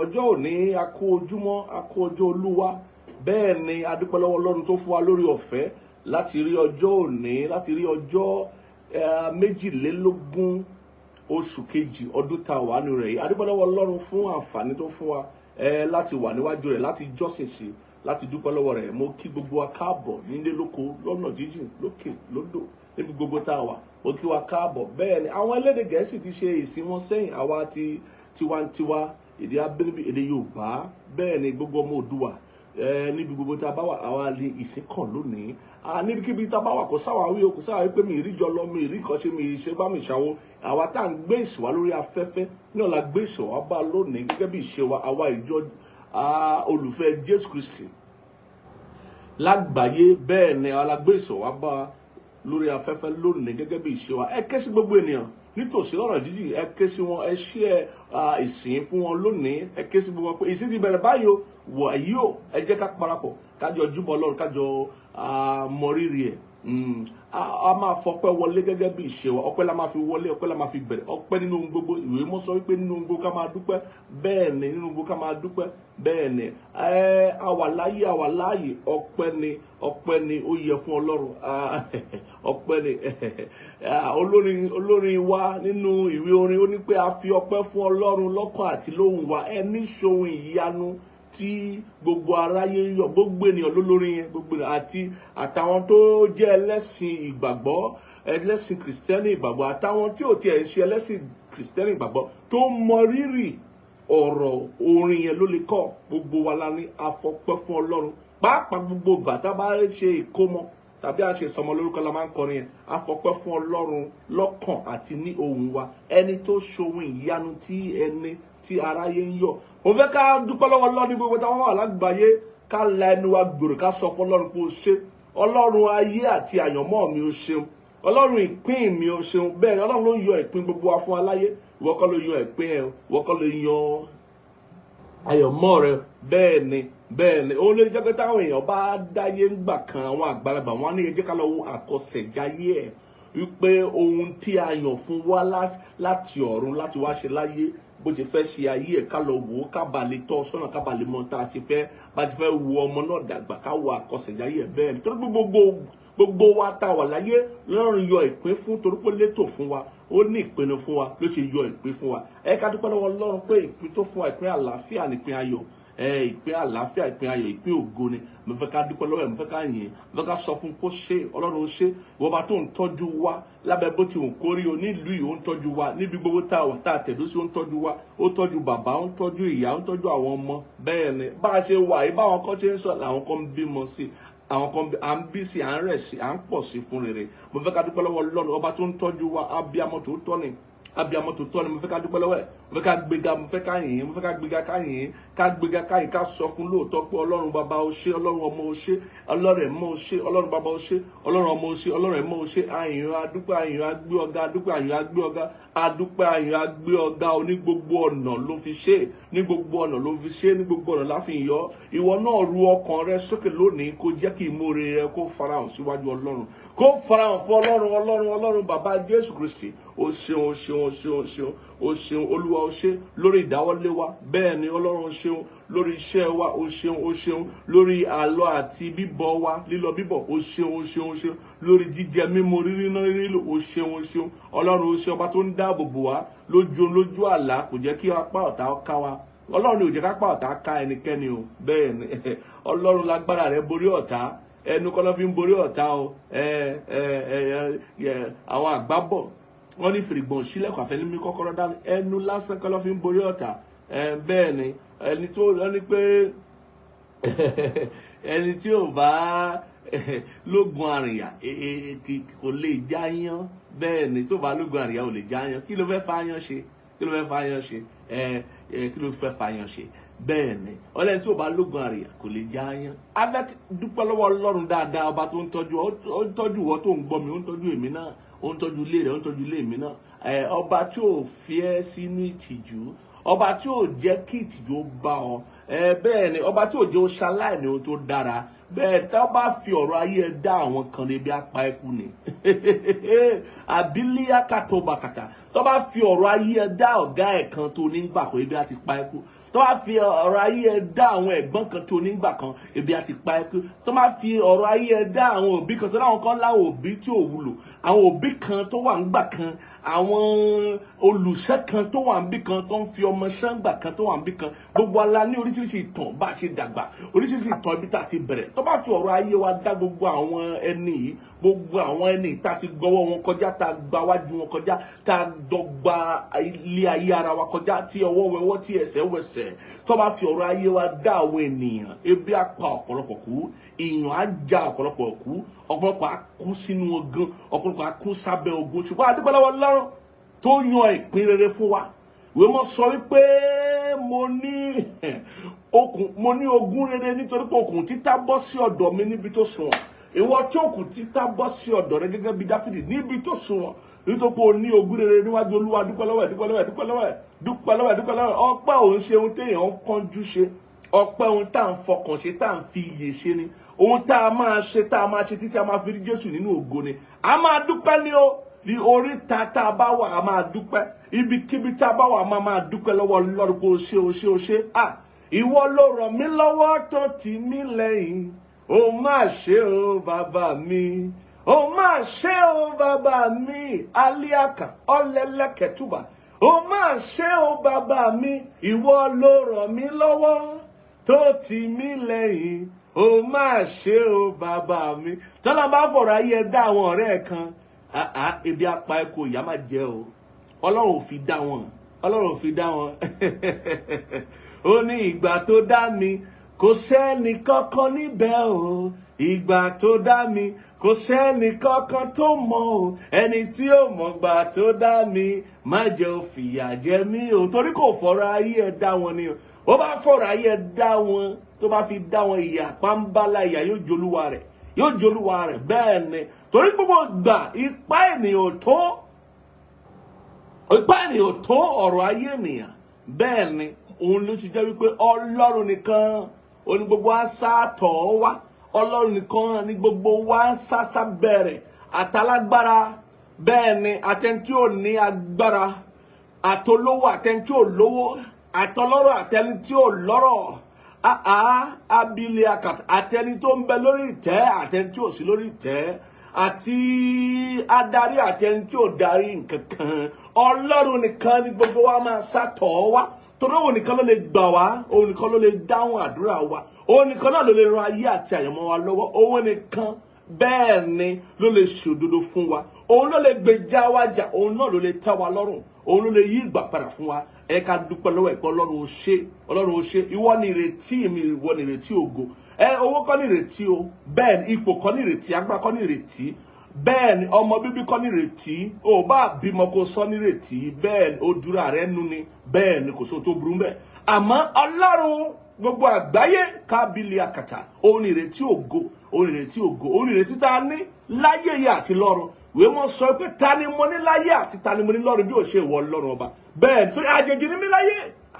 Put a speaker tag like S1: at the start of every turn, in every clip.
S1: ọjọ́ òní a kú ojúmọ́ a kú ọjọ́ olúwa bẹ́ẹ̀ ni a dúpẹ́ lọ́wọ́ Ọlọ́run tó fún wa lórí ọ̀fẹ́ láti rí ọjọ́ òní láti rí ọjọ́ 22 oṣù kejì ọdún tá a wà nínú rẹ̀ yìí. A dúpẹ́ lọ́wọ́ Ọlọ́run fún àǹfààní tó fún wa láti wà níwájú rẹ̀ láti jọ́sìn sí láti dúpẹ́ lọ́wọ́ rẹ̀. Mo kí gbogbo wa káàbọ̀ nílé lóko lọ́nà jíjìn lókè lódò níbi gbogbo tá a wà mo kí wa káàbọ̀. Bẹ́ẹ̀ ni àwọn elédè Gẹ̀ẹ́sì ti ṣe ìsìn wọn sẹ́yìn, àwa ti tiwantiwa èdè abínibí èdè Yorùbá. Bẹ́ẹ̀ ni gbogbo ọmọ Òdùwà níbi gbogbo tá a bá wà àwa lè ìsìn kan lónìí. Níbikíbi tá a bá wà kò sáwàwí o, kò sáwàwí pé mi ì rí jọ lọ, mi ì rí ìkọ́ṣe, mi ì ṣe bá mi ṣàwo. Àwa tá à ń gbé ìsìn wa lórí afẹ́fẹ́ náà la gbé ìsìn wa bá lónìí gẹ́gẹ́ bí ìṣe wa àwa ìjọ olùfẹ́ Jésù Kristi lágbàáyé. Bẹ́ẹ̀ ni àwa la gbé ìsìn wa bá lórí afẹ́fẹ́ lónìí gẹ́gẹ́ bí ìṣe wa. Ẹ ké sí gbogbo ènìyàn nítòsí lọ́nà jíjìn, ẹ ké sí wọn, ẹ ṣe ìsìn fún wọn lónìí. Ẹ ké sí gbogbo wọn pé ìsìn ti bẹ̀rẹ̀ báyìí o, wọ̀nyí o, ẹ jẹ́ ká parapọ̀ kájọ júbọ Ọlọ́run, kájọ mọrírì ẹ̀. A máa fọpẹ́ wọlé gẹ́gẹ́ bí ìṣe wa. Ọpẹ́ la máa fi wọlé, ọpẹ́ la máa fi bẹ̀rẹ̀. Ọpẹ́ nínú ohun gbogbo, ìwé mọ́ sọ wípé nínú ohun gbogbo ká máa dúpẹ́. Bẹ́ẹ̀ ni nínú ohun gbogbo ká máa dúpẹ́. Bẹ́ẹ̀ ni àwa láyé àwa láàyè, ọpẹ́ ni ó yẹ fún Ọlọ́run. Ọpẹ́ ni olórin wa nínú ìwé orin ó ní pé a fi ọpẹ́ fún Ọlọ́run lọ́kàn àti lóhùn wa. Ẹni ṣohun ìyanu tí gbogbo aráyé yọ̀, gbogbo ènìyàn lólórin yẹn, gbogbo àtàwọn tó jẹ́ ẹlẹ́sìn ìgbàgbọ́, ẹlẹ́sìn kìrìsìtẹ́nì ìgbàgbọ́, àtàwọn tí ò tiẹ̀ ń ṣe ẹlẹ́sìn kìrìsìtẹ́nì ìgbàgbọ́ tó mọ rírì ọ̀rọ̀ orin yẹn ló lè kọ́. Gbogbo wa la ní afọpẹ́ fún Ọlọ́run. Pàápàá gbogbo ìgbà tá a bá ṣe ìkómọ tàbí a ṣe sọmọ lórúkọ la máa ń kọrin yẹn. Afọpẹ́ fún Ọlọ́run lọ́kàn àti ní ohùn wa. Ẹni tó ṣohun ìyanu tí aráyé ń yọ̀. Mo fẹ́ ká dúpẹ́ lọ́wọ́ Ọlọ́run ní gbogbo táwọn wà lágbàáyé, ká la ẹnu wa gbòòrò ká sọ fún Ọlọ́run pé o ṣé. Ọlọ́run ayé àti àyànmọ́ mi o ṣeun. Ọlọ́run ìpín mi o ṣeun. Bẹ́ẹ̀ ni Ọlọ́run ló yọ ìpín gbogbo wa fún aláyé. Ìwọ kọ́ ló yọ ìpín ẹ, ìwọ kọ́ ló yan àyànmọ́ rẹ. Bẹ́ẹ̀ ni ó lè jẹ́ pé táwọn èèyàn bá dáyé ńgbà kan, àwọn àgbàlagbà wọn ní ẹ jẹ́ ká lọ wo àkọsẹ̀jáyé ẹ̀ wípé ohun tí a yàn fún wa láti ọ̀run láti wá ṣe láyé, bó ṣe fẹ́ ṣe ayé ẹ̀ ká lọ wò ó, ká bà lè tọ́ sọ́nà, ká bà lè mọ tá a ṣe fẹ́ bá ti fẹ́ wo ọmọ náà dàgbà, ká wo àkọsẹ̀jáyé ẹ̀. Bẹ́ẹ̀ ni torí gbogbo wa tá a wà láyé lọ́run yọ ìpín fún, torí pé létò fún wa, ó ní ìpinnu fún wa ló ṣe yọ ìpín fún wa. Ká dúpẹ́ lọ́wọ́ Ọlọ́run pé ìpín tó fún wa, ìpín àlàáfíà nípín ayọ̀. Ìpín àlàáfíà, ìpín ayọ̀, ìpín ògo ni. Mo fẹ́ ká dúpẹ́ lọ́wọ́ ẹ̀, mo fẹ́ ká yìn, mo fẹ́ ká sọ fún kó ṣe. Ọlọ́run ó ṣe. Ìwọ bá tó ń tọ́jú wa lábẹ́ bó ti wù kó rí o, nílùú yìí ó ń tọ́jú wa, níbi gbogbo tá a wà tá a tẹ̀dó sí ó ń tọ́jú wa, ó tọ́jú bàbá, ó ń tọ́jú ìyá, ó ń tọ́jú àwọn ọmọ. Bẹ́ẹ̀ ni bá a ṣe wà yìí, báwọn kan ṣe ń sọ làwọn kan ń bímọ sí, àwọn kan à ń bí sí, à ń rẹ̀ sí, à ń pọ̀ sí fún rere. Mo fẹ́ ká dúpẹ́ lọ́wọ́ Ọlọ́run ọba tó ń tọ́jú wa, abiyamọ tó tọ́ ni. Abiyamọ tó tọ́ ni. Mo fẹ́ ká dúpẹ́ lọ́wọ́ ẹ̀, mo fẹ́ ká gbéga, mo fẹ́ ká yìn, mo fẹ́ ká gbéga ká yìn, ká gbéga ká yìn, ká sọ fún lóòótọ́ pé Ọlọ́run bàbá o ṣé, Ọlọ́run ọmọ o ṣé, Ọlọ́run ẹ̀mọ́ o ṣé, Ọlọ́run bàbá o ṣé, Ọlọ́run ọmọ o ṣé, Ọlọ́run ẹ̀mọ́ o ṣé. Àyìn adúpẹ́, àyìn agbé ọ̀gá, adúpẹ́ àyìn agbé ọ̀gá, adúpẹ́ àyìn agbé ọ̀gá. Ní gbogbo ọ̀nà ló fi ṣe, ní gbogbo ọ̀nà ló fi ṣe, ní gbogbo ọ̀nà láfi yọ. Ìwọ náà ru ọkàn rẹ sókè lónìí, kó jẹ́ kí ìmoore rẹ kó farahàn síwájú Ọlọ́run, kó farahàn fún Ọlọ́run bàbá Jésù Kristi. O ṣeun, o ṣeun, o ṣeun, o ṣeun, o ṣeun Olúwa, o ṣé lórí ìdáwọ́lé wa. Bẹ́ẹ̀ ni Ọlọ́run o ṣeun lórí iṣẹ́ wa, o ṣeun, o ṣeun lórí àlọ àti bíbọ̀ wa, lílọ bíbọ̀, o ṣeun, o ṣeun, o ṣeun lórí jíjẹ mímu, rírí náà rírí lò, o ṣeun, o ṣeun Ọlọ́run, o ṣe ọba tó ń dáàbò bò wá lójú àlá, kò jẹ́ kí apá ọ̀tá ká wa. Ọlọ́run ò jẹ́ ká apá ọ̀tá ká ẹnikẹ́ni o. Bẹ́ẹ̀ ni Ọlọ́run lágbára rẹ̀ borí ọ̀tá. Ẹnu kọ́ ló fi ń borí ọ̀tá o. Àwọn àgbábọ̀ wọ́n ní fìrìgbọ̀n sílẹ̀kùn àfẹnumí kọ́kọ́rọ́ dání, ẹnu lásán kọ́ ló fi ń borí ọ̀tá. Bẹ́ẹ̀ ni ẹni tó ní pé ẹni tí ò bá lógun àrìyà kò lè jáyán. Bẹ́ẹ̀ ni tó bá lógun àrìyà ò lè jáyán. Kí ló fẹ́ fàyàn ṣe? Kí ló fẹ́ fàyàn ṣe? Kí ló fẹ́ fàyàn ṣe? Bẹ́ẹ̀ ni ọlẹ́ni tí ò bá lógun àrìyà kò lè jáyán. Abẹ́ dúpẹ́ lọ́wọ́ Ọlọ́run dáadáa, ọba tó ń tọ́jú ìwọ tó ń gbọ́ mi, ó ń tọ́jú èmi náà, ó ń tọ́jú ilé rẹ̀, ó ń tọ́jú ilé mi náà. Ọba tí ò fi ẹ́ sínú ìtìjú, ọba tí ò jẹ́ kí ìtìjú ó bá ọ. Bẹ́ẹ̀ ni ọba tí ò jẹ́ ó ṣaláìní ohun tó dára. Bẹ́ẹ̀ tá bá fi ọ̀rọ̀ ayé ẹ dá àwọn kan níbi apá ẹkú ni. Àbílíà kàtó bàkàtà tó bá fi ọ̀rọ̀ ayé ẹ dá ọ̀gá ẹ̀ kan tó nígbà kó ebi àti pa ẹkú. tó bá fi ọ̀rọ̀ ayé ẹ dá àwọn ẹ̀gbọ́n kan tó nígbà kan ebi àti pa ẹ kú, tó bá fi ọ̀rọ̀ ayé ẹ dá àwọn òbí kan tó láwọn kan láwọn òbí tí ò wúlò, àwọn òbí kan tó wà ńgbà kan, àwọn olùṣẹ́ kan tó wà níbì kan tó ń fi ọmọ ṣẹ́ngbà kan tó wà níbì kan, gbogbo ala ní oríṣiríṣi ìtàn bá a ṣe dàgbà, oríṣiríṣi ìtàn ibi tá a ti bẹ̀rẹ̀. Tó bá fi ọ̀rọ̀ ayé wa dá gbogbo àwọn ẹni yìí, gbogbo àwọn ẹni tá a ti gbọ́wọ́ wọn kọjá, tá a gba wájú wọn kọjá, tá a dọ́gba ilé ayé ara wa kọjá, tí ọwọ́ wẹwọ́ tí ẹsẹ̀ wẹsẹ̀, tó bá fi ọ̀rọ̀ ayé wa dá àwọn ènìyàn, ebi á pa ọ̀pọ̀lọpọ̀ kú, ìyàn á já ọ̀pọ̀lọpọ̀ kú, ọ̀pọ̀lọpọ̀ á kú sínú ogun, ọ̀pọ̀lọpọ̀ á kú sábẹ́ ogun. Ṣùgbọ́n a dúpẹ́ lọ́wọ́ Ọlọ́run tó yan ìpín rere fún wa. Ìwé mọ́ sọ wípé mo ní ogún rere nítorí pé okùn títà bọ́ sí ọ̀dọ̀ mi níbi tó sunwọ̀n. Ìwọ tí okùn títà bọ́ sí ọ̀dọ̀ rẹ gẹ́gẹ́ bí Dáfídì níbi tó sunwọ̀n, nítorí pé o ní ogún rere níwájú Olúwa. Dúpẹ́ lọ́wọ́ ẹ̀, dúpẹ́ lọ́wọ́ ẹ̀, dúpẹ́ lọ́wọ́ ẹ̀, dúpẹ́ lọ́wọ́ ẹ̀, dúpẹ́ lọ́wọ́ ẹ̀. Ọpẹ́ òun ṣe ohun téèyàn ń kánjú ṣe, ọpẹ́ ohun tá à ń fọkàn ṣe, tá à ń fi iyè ṣe ni, ohun tá a máa ṣe títí a máa fi rí Jésù nínú ògo ni. A máa dúpẹ́ ní o, ní oríta tá a bá wà a máa dúpẹ́, ibikíbi tá a bá wà a máa dúpẹ́ lọ́wọ́ Ọlọ́run pé o ṣé o ṣé o ṣé. Ìwọ ló ràn mí lọ́wọ́ tó tì mí lẹ́yìn, o máa ṣe o bàbá mi, o máa ṣe o bàbá mi, aliaka ọlẹ́lẹ́kẹ̀tùbà, o máa ṣe o bàbá mi, ìwọ ló ràn mí lọ́wọ́ tó tì mí lẹ́yìn, o máa ṣe o bàbá mi. Tọ́lá bá fọ̀rọ̀ ayé dá àwọn ọ̀rẹ́ ẹ̀ kan, ebi apá ẹ̀kọ́ ìyá máa jẹ o. Ọlọ́run ò fi dá wọn, Ọlọ́run ò fi dá wọn. Ó ní ìgbà tó dá mi kò sẹ́ni kankan níbẹ̀ o, ìgbà tó dá mi kò sẹ́ni kankan tó mọ̀ o, ẹni tí ó mọ̀ gbà tó dá mi má jẹ́ ó fìyà jẹ mí o. Torí kò fọ̀rọ̀ ayé ẹ̀ dá wọn ni o. Ó bá fọ̀rọ̀ ayé ẹ̀ dá wọn, tó bá fi dá wọn ìyà pàmbálà ìyà yóò jolúwa rẹ̀, yóò jolúwa rẹ̀. Bẹ́ẹ̀ ni, torí gbogbo gbà ipá ènìyàn ò tó ọ̀rọ̀ ayé ènìyàn. Bẹ́ẹ̀ ni, òun ló ti jẹ́ wípé Ọlọ́run nìkan ó ní gbogbo wa sá tọ̀ ọ́ wá, Ọlọ́run nìkan ní gbogbo wa sá sábẹ́rẹ̀, àtàlágbára. Bẹ́ẹ̀ ni, àtẹni tí ò ní agbára, àtolówó àtẹni tí ò lówó, àtọlọ́rọ̀ àtẹni tí ò lọ́rọ̀, abílẹ̀ àkàtà, àtẹni tó ń bẹ lórí ìtẹ́ àtẹni tí ò sí lórí ìtẹ́, àti adarí àtẹni tí ò darí nǹkan kan. Ọlọ́run nìkan ní gbogbo wa máa sá tọ̀ ọ́ wá, torí òun nìkan ló lè gbà wá, òun nìkan ló lè dáhùn àdúrà wa, òun nìkan náà ló lè ran ayé àti àyànmọ́ wa lọ́wọ́, òun nìkan. Bẹ́ẹ̀ ni, ló lè ṣòdodo fún wa, òun ló lè gbèjà wa jà, òun náà ló lè tẹ́ wa lọ́rùn, òun ló lè yí ìgbà padà fún wa. Ẹ ká dúpẹ́ lọ́wọ́ ẹ̀kọ́. Ọlọ́run ó ṣe, Ọlọ́run ó ṣe. Ìwọ ni ìrètí mi, ìwọ ni ìrètí ògo. Owó kọ́ ni ìrètí o, bẹ́ẹ̀ ni ipò kọ́ ni ìrètí, agbára kọ́ ni ìrètí, bẹ́ẹ̀ ni ọmọ bíbí kọ́ ní ìrètí, o bá bímọ kó sọ ní ìrètí, bẹ́ẹ̀ ni ó dúrà rẹ nú ni, bẹ́ẹ̀ ni kò sóhun tó burú bẹ́ẹ̀. Àmọ́ Ọlọ́run gbogbo àgbáyé kábílì àkàtà, òun ni ìrètí ògo, òun ni ìrètí ògo, òun ni ìrètí tá a ní láyé yìí àti lọ́run. Ìwé mọ́ sọ pé ta ni mo ní láyé àti ta ni mo ní lọ́run bí ó ṣe ìwọ Ọlọ́run ọba. Bẹ́ẹ̀ ni, torí àjèjì ni mí láyé,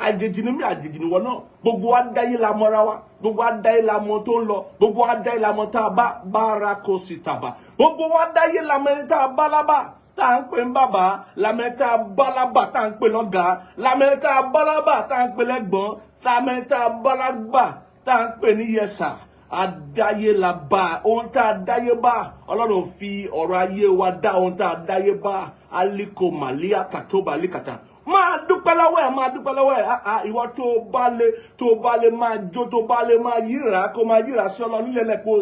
S1: àjèjì ni mí, àjèjì ni wọ náà. Gbogbo wa dáyé la mọ́ra wa, gbogbo wa dáyé la mọ tó ń lọ, gbogbo wa dáyé la mọ tá a bá bára kó sì tàbá, gbogbo wa dáyé la mọ ẹni tá a bá lábà tá à ń pè ń bàbá, lámẹ́ni tá a bá lábà tá à ń pè lọ́gàá, lámẹ́ni tá a bá lábà tá à ń pè lẹ́gbọ̀n, lámẹ́ni tá a bá lábà tá à ń pè ní yẹsà. Adáyé la bá, ohun tá a dáyé bá, Ọlọ́run fi ọ̀rọ̀ ayé wa dá ohun tá a dáyé bá. Aliko màlíà kàtóbà líkàtà. Máa dúpẹ́ lọ́wọ́ ẹ̀, máa dúpẹ́ lọ́wọ́ ẹ̀. Ìwọ tó bá lè máa jó, tó bá lè máa yíra, kó máa yíra sí Ọlọ́run nílẹ̀ lẹ́pẹ́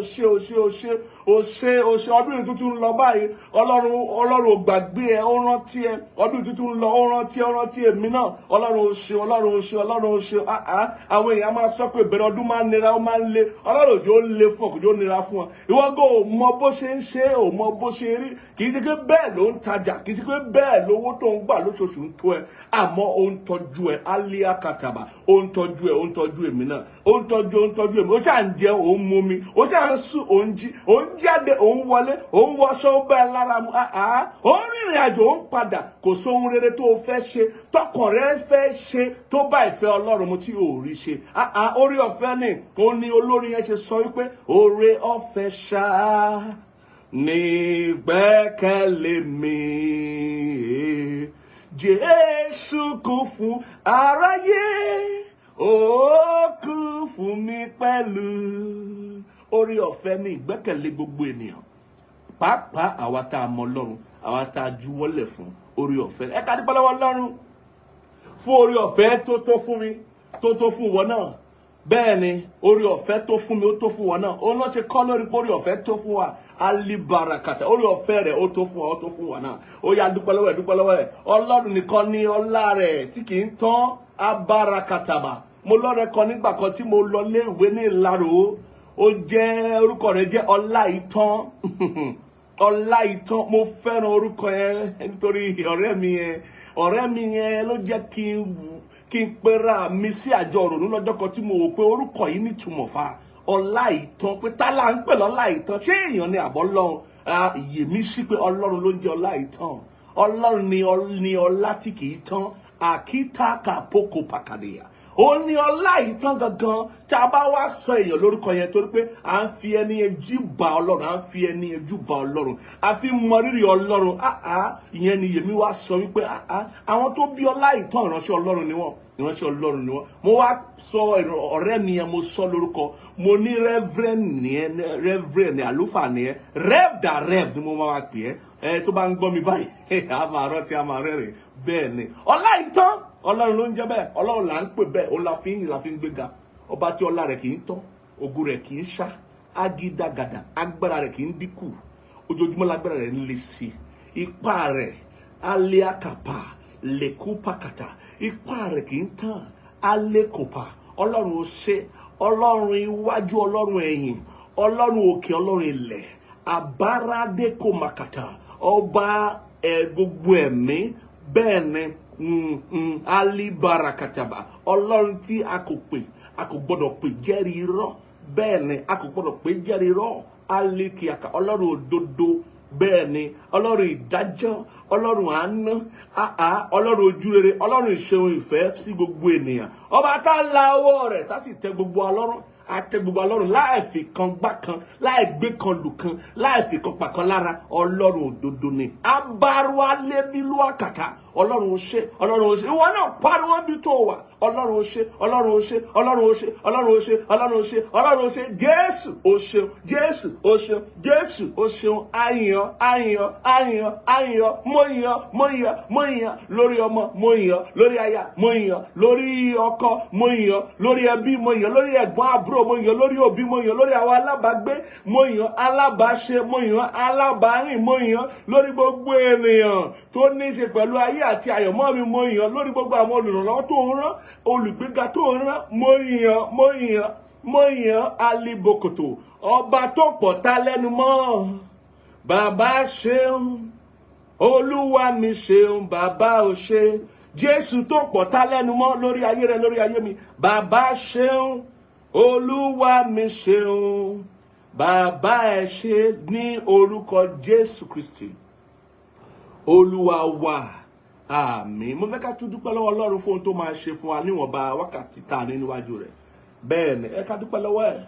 S1: o ṣe ọdún yìí tuntun lọ báyìí. Ọlọ́run ò gbàgbé ẹ, ó rántí ẹ. Ọdún tuntun lọ, ó rántí èmi náà. Ọlọ́run ò ṣe. Àwọn èèyàn máa sọ pé ìbẹ̀rẹ̀ ọdún máa ń nira, ó máa ń le. Ọlọ́run òjò le fún ọ, kò jò nira fún ọ. Ìwọ gò ò mọ bó ṣe ń ṣe, ò mọ bó ṣe rí. Kì í ṣe pé bẹ́ẹ̀ ló ń tajà, kì í ṣe pé bẹ́ẹ̀ lówó tó ń gbà lóṣooṣù ń tó ẹ. Àmọ́ ó ń tọ́jú ẹ, alia kataba, ó ń tọ́jú èmi náà, ó ń tọ́jú èmi. Ó ṣáà ń jẹun, ó ń mú mi, ó ṣáà ń sùn, ó ń jí, ó ń jáde, ó ń wọlé, ó ń wọṣọ, ó bẹ́ẹ̀ lára mu. Ó ń rìnrìn àjò, ó ń padà. Kò sóhun rere tó fẹ́ ṣe, tọkàn rẹ fẹ́ ṣe tó bá ìfẹ́ Ọlọ́run mu tí ò rí ṣe. Oore ọ̀fẹ́ ni, ó ní olórin yẹn ṣe sọ wípé oore ọ̀fẹ́ ṣá ní gbẹ́kẹ̀lé mi. Jésù kú fún aráyé, ó kú fún mi pẹ̀lú. Orí ọ̀fẹ́ ní ìgbẹ́kẹ̀lé gbogbo ènìyàn, pàápàá àwa tá a mọ Ọlọ́run, àwa tá a juwọ́lẹ̀ fún orí ọ̀fẹ́. Ẹ ká dúpẹ́ lọ́wọ́ Ọlọ́run fún orí ọ̀fẹ́ tó tó fún mi, tó tó fún wọn náà. Bẹ́ẹ̀ ni orí ọ̀fẹ́ tó fún mi, ó tó fún wọn náà. Ó náà ṣe kọ́ lórí pé orí ọ̀fẹ́ tó fún wa. Alibarakata, orí ọ̀fẹ́ rẹ̀ ó tó fún wa, ó tó fún wa náà. Ó yá dúpẹ́ lọ́wọ́ ẹ̀, dúpẹ́ lọ́wọ́ ẹ̀. Ọlọ́run nìkan ni ọlá rẹ̀ tí kì í tán. Abarakataba. Mo lọ́rẹ̀ kan nígbà kan tí mo lọ lé ìwé ní Ìlaró. Ó jẹ́ orúkọ rẹ̀ jẹ́ Ọláìtàn. Ọláìtàn, mo fẹ́ràn orúkọ yẹn nítorí ọ̀rẹ́ mi yẹn ló jẹ́ kí n pera mi sí àjọ òrònú lọ́jọ́ kan tí mo wò pé orúkọ yìí nítumọ̀ fa Ọláìtàn, pé tá là ń pè lọ́láìtàn, ṣé èèyàn ni àbọ̀ Ọlọ́run? Ìyè mi sí pé Ọlọ́run ló ń jẹ́ Ọláìtàn. Ọlọ́run ni ọlá tí kì í tán. Àkítà kàpókò pàkàdéyà. Ó ní Ọláìtàn gangan. Tá a bá wá sọ èèyàn lórúkọ yẹn torí pé à ń fi ẹni yẹn júbà Ọlọ́run, à ń fi ẹni yẹn júbà Ọlọ́run, a fi mọ rírì Ọlọ́run. Ìyẹn ni Yèmí wá sọ wípé àwọn tó bí Ọláìtàn ìránṣẹ́ Ọlọ́run ni wọ́n, ìránṣẹ́ Ọlọ́run ni wọ́n. Mo wá sọ ọ̀rẹ́ mi yẹn, mo sọ lórúkọ, mo ní reverend ni àlùfáà ni ẹ, rev ni mo máa pè ẹ́. Tó bá ń gbọ́ mi báyìí a máa rántí, a máa rẹ́rìn. Bẹ́ẹ̀ ni Ọláìtàn, Ọlọ́run ló ń jẹ́ bẹ́ẹ̀, Ọlọ́run là ń pè bẹ́ẹ̀, ó la fi ń yìn, la fi ń gbéga. Ọba tí ọlá rẹ̀ kì í tán, ògo rẹ̀ kì í ṣá, agídàgàdà, agbára rẹ̀ kì í dínkù, ojoojúmọ́ lágbára rẹ̀ ń le sí i, ipá rẹ̀ aliakapa lèkúpàkàtà, ipá rẹ̀ kì í tán, alékòpà. Ọlọ́run ó ṣe, Ọlọ́run iwájú, Ọlọ́run ẹ̀yìn, Ọlọ́run òkè, Ọlọ́run ilẹ̀, àbáradékòmàkàtà, ọba gbogbo ẹ̀mí. Bẹ́ẹ̀ ni alibarakataba, Ọlọ́run tí a kò gbọ́dọ̀ pè jẹ́rìí irọ́. Bẹ́ẹ̀ ni a kò gbọ́dọ̀ pè jẹ́rìí irọ́. Alikiaka, Ọlọ́run òdodo. Bẹ́ẹ̀ ni Ọlọ́run ìdájọ́, Ọlọ́run àánú, Ọlọ́run ojúrere, Ọlọ́run ìṣeun ìfẹ́ sí gbogbo ènìyàn. Ọba tá la ọwọ́ rẹ̀ tá sì tẹ gbogbo Ọlọ́run, àtẹ gbogbo Ọlọ́run láì fi kan gbá kan, láì gbé kan lù kan, láì fi kan pa kan lára. Ọlọ́run òdodo ni. Abarualébílúàkàtà, Ọlọ́run ó ṣe, Ọlọ́run ó ṣe. Ìwọ náà pariwo bí tó wà. Ọlọ́run ó ṣe, Ọlọ́run ó ṣe, Ọlọ́run ó ṣe, Ọlọ́run ó ṣe, Ọlọ́run ó ṣe, Ọlọ́run ó ṣe. Jésù ó ṣeun, Jésù ó ṣeun, Jésù ó ṣeun. Àyàn, àyàn, àyàn, àyàn, mo yàn, mo yàn, mo yàn lórí ọmọ, mo yàn lórí aya, mo yàn lórí ọkọ, mo yàn lórí ẹbí, mo yàn lórí ẹ̀gbọ́n àbúrò, mo yàn lórí òbí, mo yàn lórí àwọn alábàágbé, mo yàn alábàáṣe, mo yàn alábàárìn, mo yàn lórí gbogbo ènìyàn tó ní í ṣe pẹ̀lú ayé àti àyànmọ́ mi, mo yàn lórí gbogbo àwọn olùrànlọ́wọ́ tó ń rán, olùgbéga tó ń rán, mo yàn alibokoto, ọba tó pọ̀ ta lẹ́nu mọ́. Bàbá ṣeun, Olúwa mi ṣeun, bàbá ò ṣe. Jésù tó pọ̀ ta lẹ́nu mọ́ lórí ayé rẹ, lórí ayé mi. Bàbá ṣeun, Olúwa mi ṣeun, bàbá ẹ ṣe, ní orúkọ Jésù Kristi Olúwa wa. Àmín. Mo fẹ́ ká tún dúpẹ́ lọ́wọ́ Ọlọ́run fún ohun tó máa ṣe fún wa níwọ̀nba wákàtí tá ní níwájú rẹ̀. Bẹ́ẹ̀ ni ẹ ká dúpẹ́ lọ́wọ́ ẹ̀.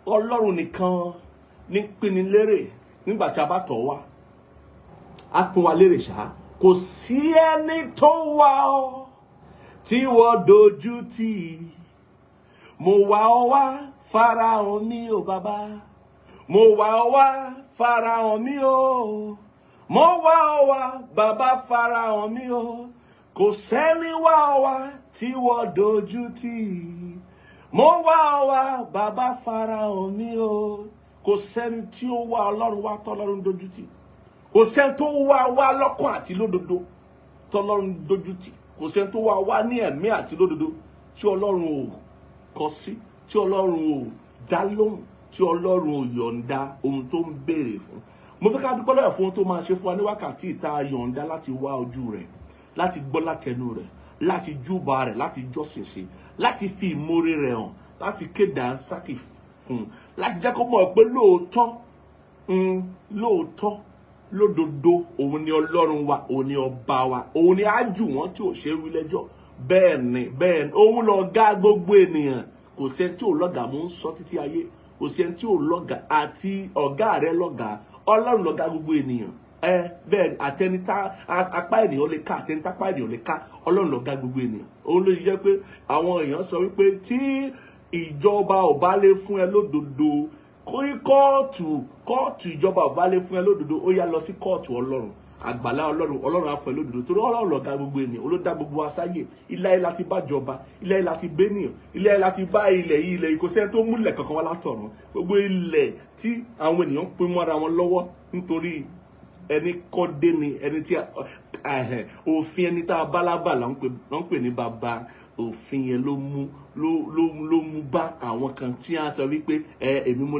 S1: Ọlọ́run nìkan ní pinni lérè nígbà tí a bá tọ̀ wá. A pín wa lérè ṣá. Kò sí ẹni tó wá ọ tí wọ́n dojú tì. Mo wá ọ wá, farahàn mi o bàbá. Mo wá ọ wá, farahàn mi o. Mo wá ọ wá, bàbá farahàn mi o. Kò sẹ́ni wá ọ wá tí wọ́n dojú tì. Mo wá ọ wá, bàbá farahàn mi o. Kò sẹ́ni tí ó wá Ọlọ́run wá tọ́lọ́run dojú tì. Kò sẹ́ni tó wá lọ́kàn àti lódodo tọ́lọ́run dojú tì. Kò sẹ́ni tó wá ní ẹ̀mí àti lódodo tí Ọlọ́run ò kọ sí, tí Ọlọ́run ò dá lóhùn, tí Ọlọ́run ò yọ̀ǹda ohun tó ń béèrè fún. Mo fẹ́ ká dúpẹ́ lọ́wọ́ fún ohun tó máa ṣe fún wa ní wákàtí ìta yọ̀ǹda láti wá ojú rẹ̀, láti gbọ́ látẹnu rẹ̀, láti júbà rẹ̀, láti jọ́sìn sí, láti fi ìmoore rẹ̀ hàn, láti kéde ànsákì fún, láti jẹ́ kó mọ̀ pé lóòótọ́ lódodo òun ni Ọlọ́run wa, òun ni ọba wa, òun ni ájù wọn tí ò ṣe wí lẹ́jọ́. Bẹ́ẹ̀ ni òun lọ̀gá gbogbo ènìyàn. Kò sẹ́ni tí ò lọ́gà, mò ń sọ títí ayé. Kò sẹ́ni tí ò lọ́gà, àti ọ̀gá rẹ̀ lọ́gà. Ọlọ́run lọ̀gá gbogbo ènìyàn. bẹ́ẹ̀ àtẹnitá apá ènìyàn lè ká àtẹnitá apá ènìyàn lè ká Ọlọ́run ló dá gbogbo ènìyàn. Òun ló jẹ́ pé àwọn èèyàn sọ wípé tí ìjọba ò bá lè fún ẹ lódodo, kóòtù ìjọba ò bá lè fún ẹ lódodo, ó yá lọ sí kóòtù Ọlọ́run, àgbàlá Ọlọ́run á fún ẹ lódodo, torí Ọlọ́run ló dá gbogbo ènìyàn, ó dá gbogbo wa sáyé. Ilé ayé láti bá jọba, ilé ayé láti bẹ́nìyàn, ilé ayé láti bá ilẹ̀ yìí kò sẹ́ni tó múlẹ̀ kankan wá látọ̀run. Gbogbo ilẹ̀ tí àwọn ènìyàn pín mọ́ra wọn lọ́wọ́ nítorí ẹni kọ́ dé ni ẹni tí òfin ẹni tá a bá lábà ló ń pè ní bàbá. Òfin yẹn ló mú bá àwọn kan tí a sọ wípé èmi mo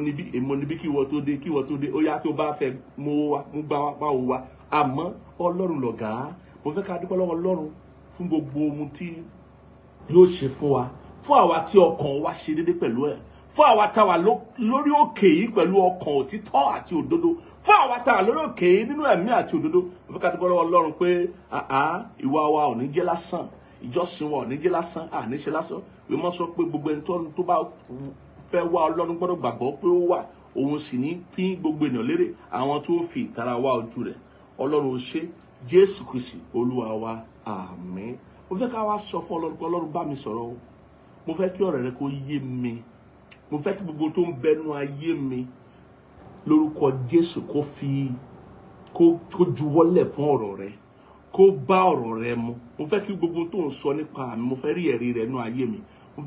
S1: níbí kí wọ́n tó dé ó yá tó bá fẹ́ mú gbá wá wá. Àmọ́ Ọlọ́run lọ̀gá. Mo fẹ́ ká dúpẹ́ lọ́wọ́ Ọlọ́run fún gbogbo ohun tí yóò ṣe fún wa, fún àwa tí ọkàn wa ṣe déédé pẹ̀lú ẹ̀, fún àwa tá wà lórí òkè yìí pẹ̀lú ọkàn òtítọ́ àti òdodo, fún àwa tá wà lórí òkè yìí nínú ẹ̀mí àti òdodo. Mo fẹ́ ká dúpẹ́ lọ́wọ́ Ọlọ́run pé ìwà wa ò ní jẹ́ lásán, ìjọsìn wa ò ní jẹ́ lásán, àní ṣe lásán. Wí mọ́ sọ pé gbogbo ẹni tó bá fẹ́ wá Ọlọ́run gbọ́dọ̀ gbàgbọ́ pé ó wà, òun sì ní pín gbogbo ènìyàn lérè àwọn tó fi ìtara wá ojú rẹ̀. Ọlọ́run ó ṣe, Jésù Kristi Olúwa wa, àmín. Mo fẹ́ ká wá sọ fún Ọlọ́run pé Ọlọ́run bá mi sọ̀rọ̀ o. Mo fẹ́ kí ọ̀rọ̀ rẹ kó yé mi. Mo fẹ́ kí gbogbo tó ń bẹnu ayé mi lórúkọ Jésù kó juwọ́lẹ̀ fún ọ̀rọ̀ rẹ, kó bá ọ̀rọ̀ rẹ mu. Mo fẹ́ kí gbogbo tó ń sọ nípa mi, mo fẹ́ rí ẹ̀rí rẹ nínú ayé mi.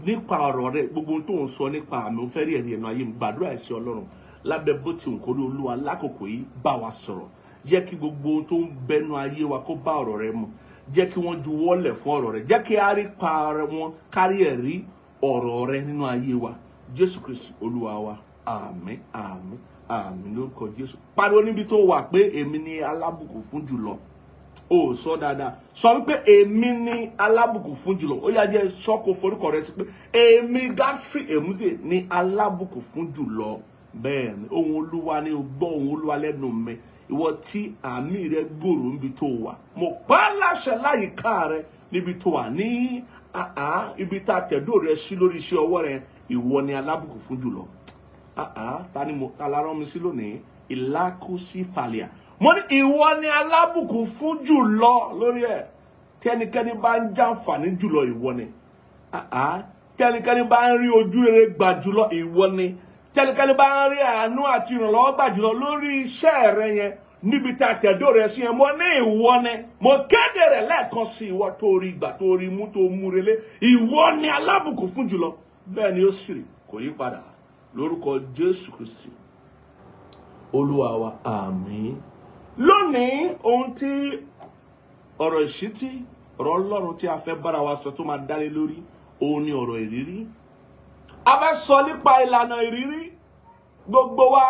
S1: Nípa ọ̀rọ̀ rẹ, gbogbo tó ń sọ nípa mi, mo fẹ́ rí ẹ̀rí rẹ nínú ayé mi. Gbàdúrà sí Ọlọ́run lábẹ́ bó ti ń kórè Olúwa lákòókò yìí bá wa sọ̀rọ̀. Jẹ́ kí gbogbo ohun tó ń bẹnu ayé wa kó bá ọ̀rọ̀ rẹ mu. Jẹ́ kí wọ́n juwọ́lẹ̀ fún ọ̀rọ̀ rẹ. Jẹ́ kí a rí pa wọn kárí ẹ̀rí ọ̀rọ̀ rẹ nínú ayé wa. Jésù Kristi Olúwa wa, àmín, àmín, àmín lórúkọ Jésù. Pariwo níbi tó wà pé èmi ni alábùkún fún jùlọ. Ó sọ dáadáa. Sọ wípé èmi ni alábùkún fún jùlọ. Ó yá jẹ́ sọ́kò forúkọ rẹ sí pé èmi Godfrey Emuze ni alábùkún fún jùlọ. Bẹ́ẹ̀ ni ohùn Olúwa ni o gbọ́ ohùn Olúwa lẹ́nu mi. Ìwọ tí àmì rẹ gbòòrò níbi tó wà, mo pa láṣẹ láyìíká rẹ níbi tó wà ní ibi tá a tẹ̀dó rẹ sí lórí iṣẹ́ ọwọ́ rẹ. Ìwọ ni alábùkún fún jùlọ. Ta ni mo alárán mi sí lónìí? Ìlàkùsí fàlíà. Mo ní ìwọ ni alábùkún fún jùlọ lórí ẹ̀. Tẹ́nikẹ́ni bá ń jàǹfààní jùlọ, ìwọ ni. Tẹ́nikẹ́ni bá ń rí ojú rere gbà jùlọ, ìwọ ni. Tẹ́nikẹ́ni bá ń rí àánú àti ìrànlọ́wọ́ gbà jùlọ lórí iṣẹ́ rẹ yẹn níbi tá a tẹ̀dó rẹ sí yẹn, mo ní ìwọ ni. Mo kéde rẹ̀ lẹ́ẹ̀kan sí ìwọ tó rí gbà, tó rí mú, tó mú relé. Ìwọ ni alábùkún fún jùlọ. Bẹ́ẹ̀ ni ó sì rí, kò yí padà. Lórúkọ Jésù Kristi Olúwa wa, àmín. Lónìí ohun tí ọ̀rọ̀ ìṣítí, ọ̀rọ̀ Ọlọ́run tí a fẹ́ bára wa sọ tó máa dálé lórí, òun ni ọ̀rọ̀ ìrírí. A fẹ́ sọ nípa ìlànà ìrírí. Gbogbo wa,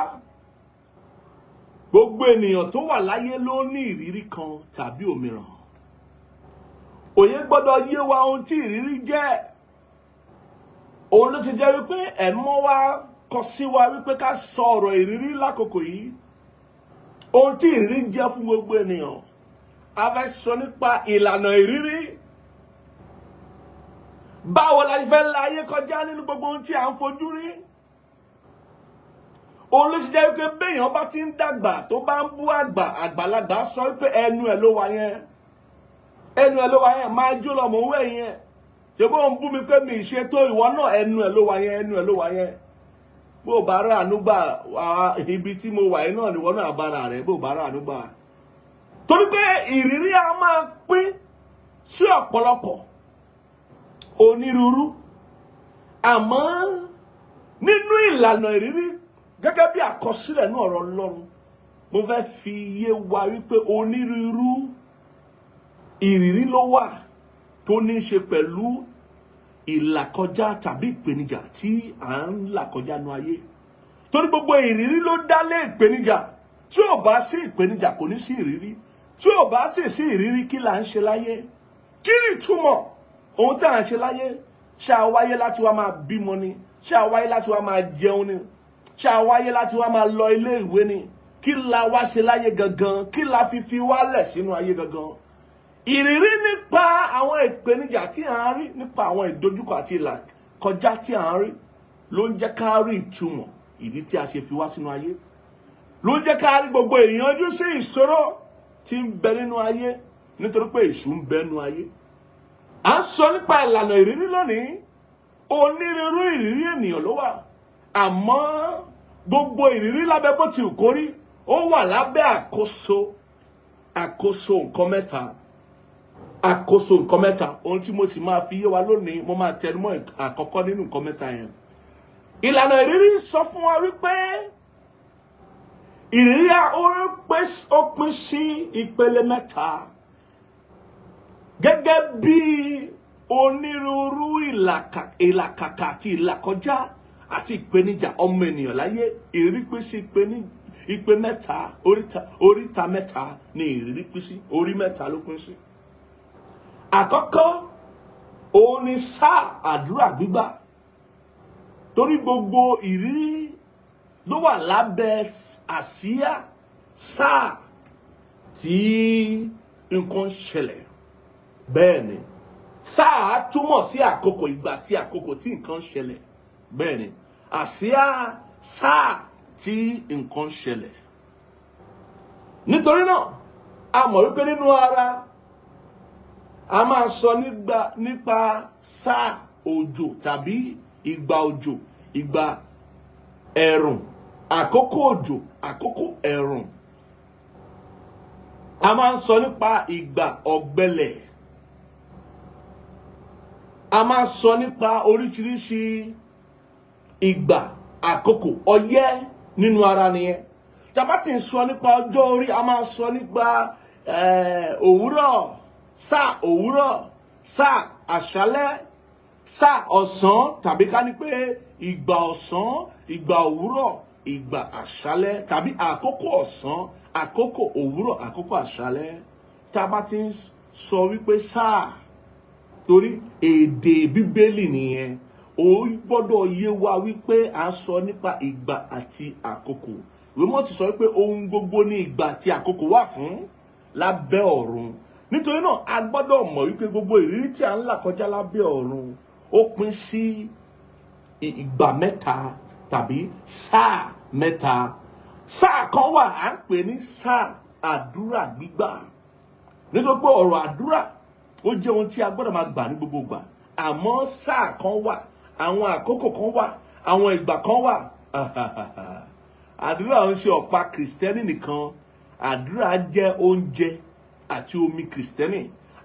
S1: gbogbo ènìyàn tó wà láyé ló ní ìrírí kan tàbí òmíràn. Òye gbọ́dọ̀ yé wa ohun tí ìrírí jẹ́. Òun ló ti jẹ́ wípé ẹ̀mọ́ wa kọ sí wa wípé ká sọ ọ̀rọ̀ ìrírí lákòókò yìí. Ohun tí ìrírí jẹ́ fún gbogbo ènìyàn. A fẹ́ sọ nípa ìlànà ìrírí. Báwo la fẹ́ la ayé kọjá nínú gbogbo ohun tí a ń fojú rí? Òun ló ti jẹ́ wípé béèyàn bá ti ń dàgbà tó bá ń bú àgbàlagbà sọ wípé ẹnu ẹ̀ ló wà yẹn. Ẹnu ẹ̀ ló wà yẹn, máa jó lọ mọ̀ wẹ̀ yẹn. Ṣé bó ń bú mi pé mi ṣe tó ìwọ náà, ẹnu ẹ̀ ló wà yẹn, ẹnu ẹ̀ ló wà yẹn. Bó bá rà ànúgbà ibi tí mo wà yìí náà ni ìwọ náà bára rẹ̀ bó bá rà ànúgbà. Torí pé ìrírí a máa pín sí ọ̀pọ̀lọpọ̀ onírúurú. Àmọ́ nínú ìlànà ìrírí gẹ́gẹ́ bí àkọsílẹ̀ náà ọ̀rọ̀ Ọlọ́run, mo fẹ́ fi yé wa wípé onírúurú ìrírí ló wà tó ní í ṣe pẹ̀lú ìlàkọjá tàbí ìpèníjà tí à ń là kọjá nú ayé. Torí gbogbo ìrírí ló dá lé ìpèníjà. Tí ò bá sí ìpèníjà kò ní sí ìrírí. Tí ò bá sì sí ìrírí, kí là ń ṣe láyé? Kí ni ìtumọ̀ ohun tí à ń ṣe láyé? Ṣé a wáyé láti wá máa bímọ ni? Ṣé a wáyé láti wá máa jẹun ni? Ṣé a wáyé láti wá máa lọ ilé ìwé ni? Kí la wá ṣe láyé gangan? Kí la fi wálẹ̀ sínú ayé gangan? Ìrírí nípa àwọn ìpèníjà tí à ń rí, nípa àwọn ìdojúkọ àti ìlàkọjá tí à ń rí, ló ń jẹ́ ká rí ìtumọ̀ ìdí tí a ṣe fi wá sínú ayé. Ló ń jẹ́ ká rí gbogbo ìyànjú sí ìṣòro tí ń bẹ nínú ayé nítorí pé èṣù ń bẹ nínú ayé. À ń sọ nípa ìlànà ìrírí lónìí. Onírúurú ìrírí ènìyàn ló wà, àmọ́ gbogbo ìrírí lábẹ́ bó ti kó rí ó wà lábẹ́ àkóso nǹkan mẹ́ta. Àkóso nǹkan mẹ́ta, ohun tí mo sì máa fi yé wa lónìí, mo máa tẹnumọ́ àkọ́kọ́ nínú nǹkan mẹ́ta yẹn. Ìlànà ìrírí sọ fún wa wípé ìrírí ó pín sí ìpele mẹ́ta gẹ́gẹ́ bí onírúurú ìlàkàkà àti ìlàkọjá àti ìpèníjà ọmọ ènìyàn láyé. Ìrírí pín sí ìpè mẹ́ta, oríta mẹ́ta ni ìrírí pín sí, orí mẹ́ta ló pín sí. Àkọ́kọ́ òun ni sáà àdúrà gbígbà, torí gbogbo ìrírí ló wà lábẹ́ àsíá sáà tí nǹkan ṣẹlẹ̀. Bẹ́ẹ̀ ni sáà túmọ̀ sí àkókò, ìgbà tí àkókò tí nǹkan ṣẹlẹ̀. Bẹ́ẹ̀ ni àsíá sáà tí nǹkan ṣẹlẹ̀. Nítorí náà a mọ̀ wípé nínú ara a máa sọ nípa sáà òjò tàbí ìgbà òjò, ìgbà ẹ̀rùn, àkókò òjò, àkókò ẹ̀rùn. A máa ń sọ nípa ìgbà ọ̀gbẹlẹ̀. A máa sọ nípa oríṣiríṣi ìgbà, àkókò ọyẹ́ nínú ara nìyẹn. Tá bá ti ń sọ nípa ọjọ́ orí, a máa sọ nípa òwúrọ̀, sáà òwúrọ̀, sáà àṣálẹ́, sáà ọ̀sán, tàbí ká ní pé ìgbà ọ̀sán, ìgbà òwúrọ̀, ìgbà àṣálẹ́, tàbí àkókò ọ̀sán, àkókò òwúrọ̀, àkókò àṣálẹ́. Tá bá ti ń sọ wípé sáà, torí èdè bíbélì nìyẹn, ó gbọ́dọ̀ yé wa wípé à ń sọ nípa ìgbà àti àkókò. Ìwé Mímọ́ ti sọ wípé ohun gbogbo ní ìgbà àti àkókò wà fún lábẹ́ ọ̀run. Nítorí náà a gbọ́dọ̀ mọ̀ wípé gbogbo ìrírí tí a ń là kọjá lábẹ́ ọ̀run ó pín sí ìgbà mẹ́ta tàbí sáà mẹ́ta. Sáà kan wà à ń pè ní sáà àdúrà gbígbà. Nítorí pé ọ̀rọ̀ àdúrà ó jẹ́ ohun tí a gbọ́dọ̀ máa gbà ní gbogbo ìgbà. Àmọ́ sáà kan wà, àwọn àkókò kan wà, àwọn ìgbà kan wà. Àdúrà ń ṣe ọ̀pá Kristẹni nìkan. Àdúrà jẹ́ oúnjẹ àti omi Kristẹni.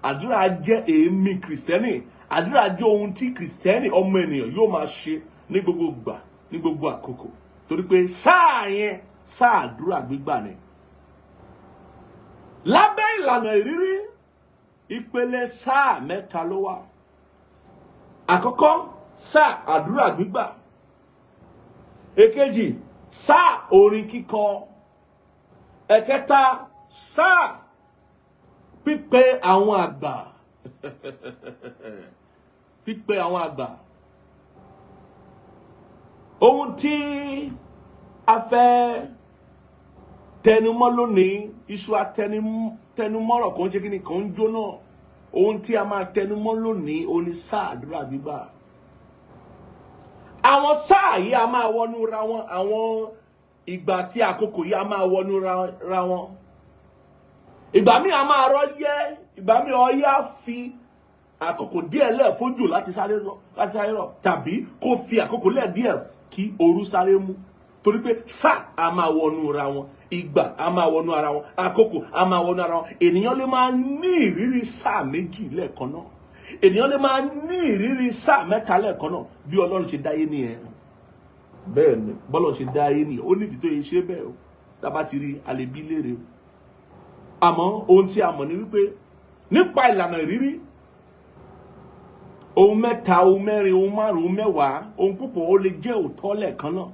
S1: Àdúrà jẹ́ èémí Kristẹni. Àdúrà jẹ́ ohun tí Kristẹni ọmọ ènìyàn yóò máa ṣe ní gbogbo ìgbà, ní gbogbo àkókò. Torí pé sáà yẹn, sáà àdúrà gbígbà ni. Lábẹ́ ìlànà ìrírí, ìpele sáà mẹ́ta ló wà. Àkọ́kọ́, sáà àdúrà gbígbà. Èkejì, sáà orin kíkọ. Ẹ̀kẹta, sáà pípè àwọn àgbà. Pípè àwọn àgbà. Ohun tí a fẹ́ tẹnumọ́ lónìí, iṣu atẹnumọ́rọ̀ kan jẹ́ kíni kan ń jóná. Ohun tí a máa tẹnumọ́ lónìí ó ní sáà àdúrà gbígbà. Àwọn sáà yìí a máa wọnú ra wọn, àwọn ìgbà tí àkókò yìí a máa wọnú ra wọn. Ìgbà míì a máa rọ́ yẹ́, ìgbà míì ọyẹ́ á fi àkókò díẹ̀ lẹ̀ fójò láti sáré rọ̀, tàbí kó fi àkókò lẹ̀ díẹ̀ kí ooru sáré mú. Torí pé sáà a máa wọnú ra wọn, ìgbà a máa wọnú ara wọn, àkókò a máa wọnú ara wọn. Ènìyàn lè máa ní ìrírí sáà méjì lẹ́ẹ̀kan náà. Ènìyàn lè máa ní ìrírí sáà mẹ́ta lẹ́ẹ̀kan náà bí Ọlọ́run ṣe dáyé nìyẹn. Bẹ́ẹ̀ ni bọ́lọ̀ ṣe dáyé nìyẹn. Ó nídìí tó yẹ ṣe bẹ́ẹ̀ o. Tá bá ti rí alẹ́bí léèrè o. Àmọ́ ohun tí a mọ̀ ni wípé nípa ìlànà ìrírí, ohun mẹ́ta, ohun mẹ́rin, ohun márùn-ún, ohun mẹ́wàá, ohun púpọ̀ ó lè jẹ́ òótọ́ lẹ́ẹ̀kan náà.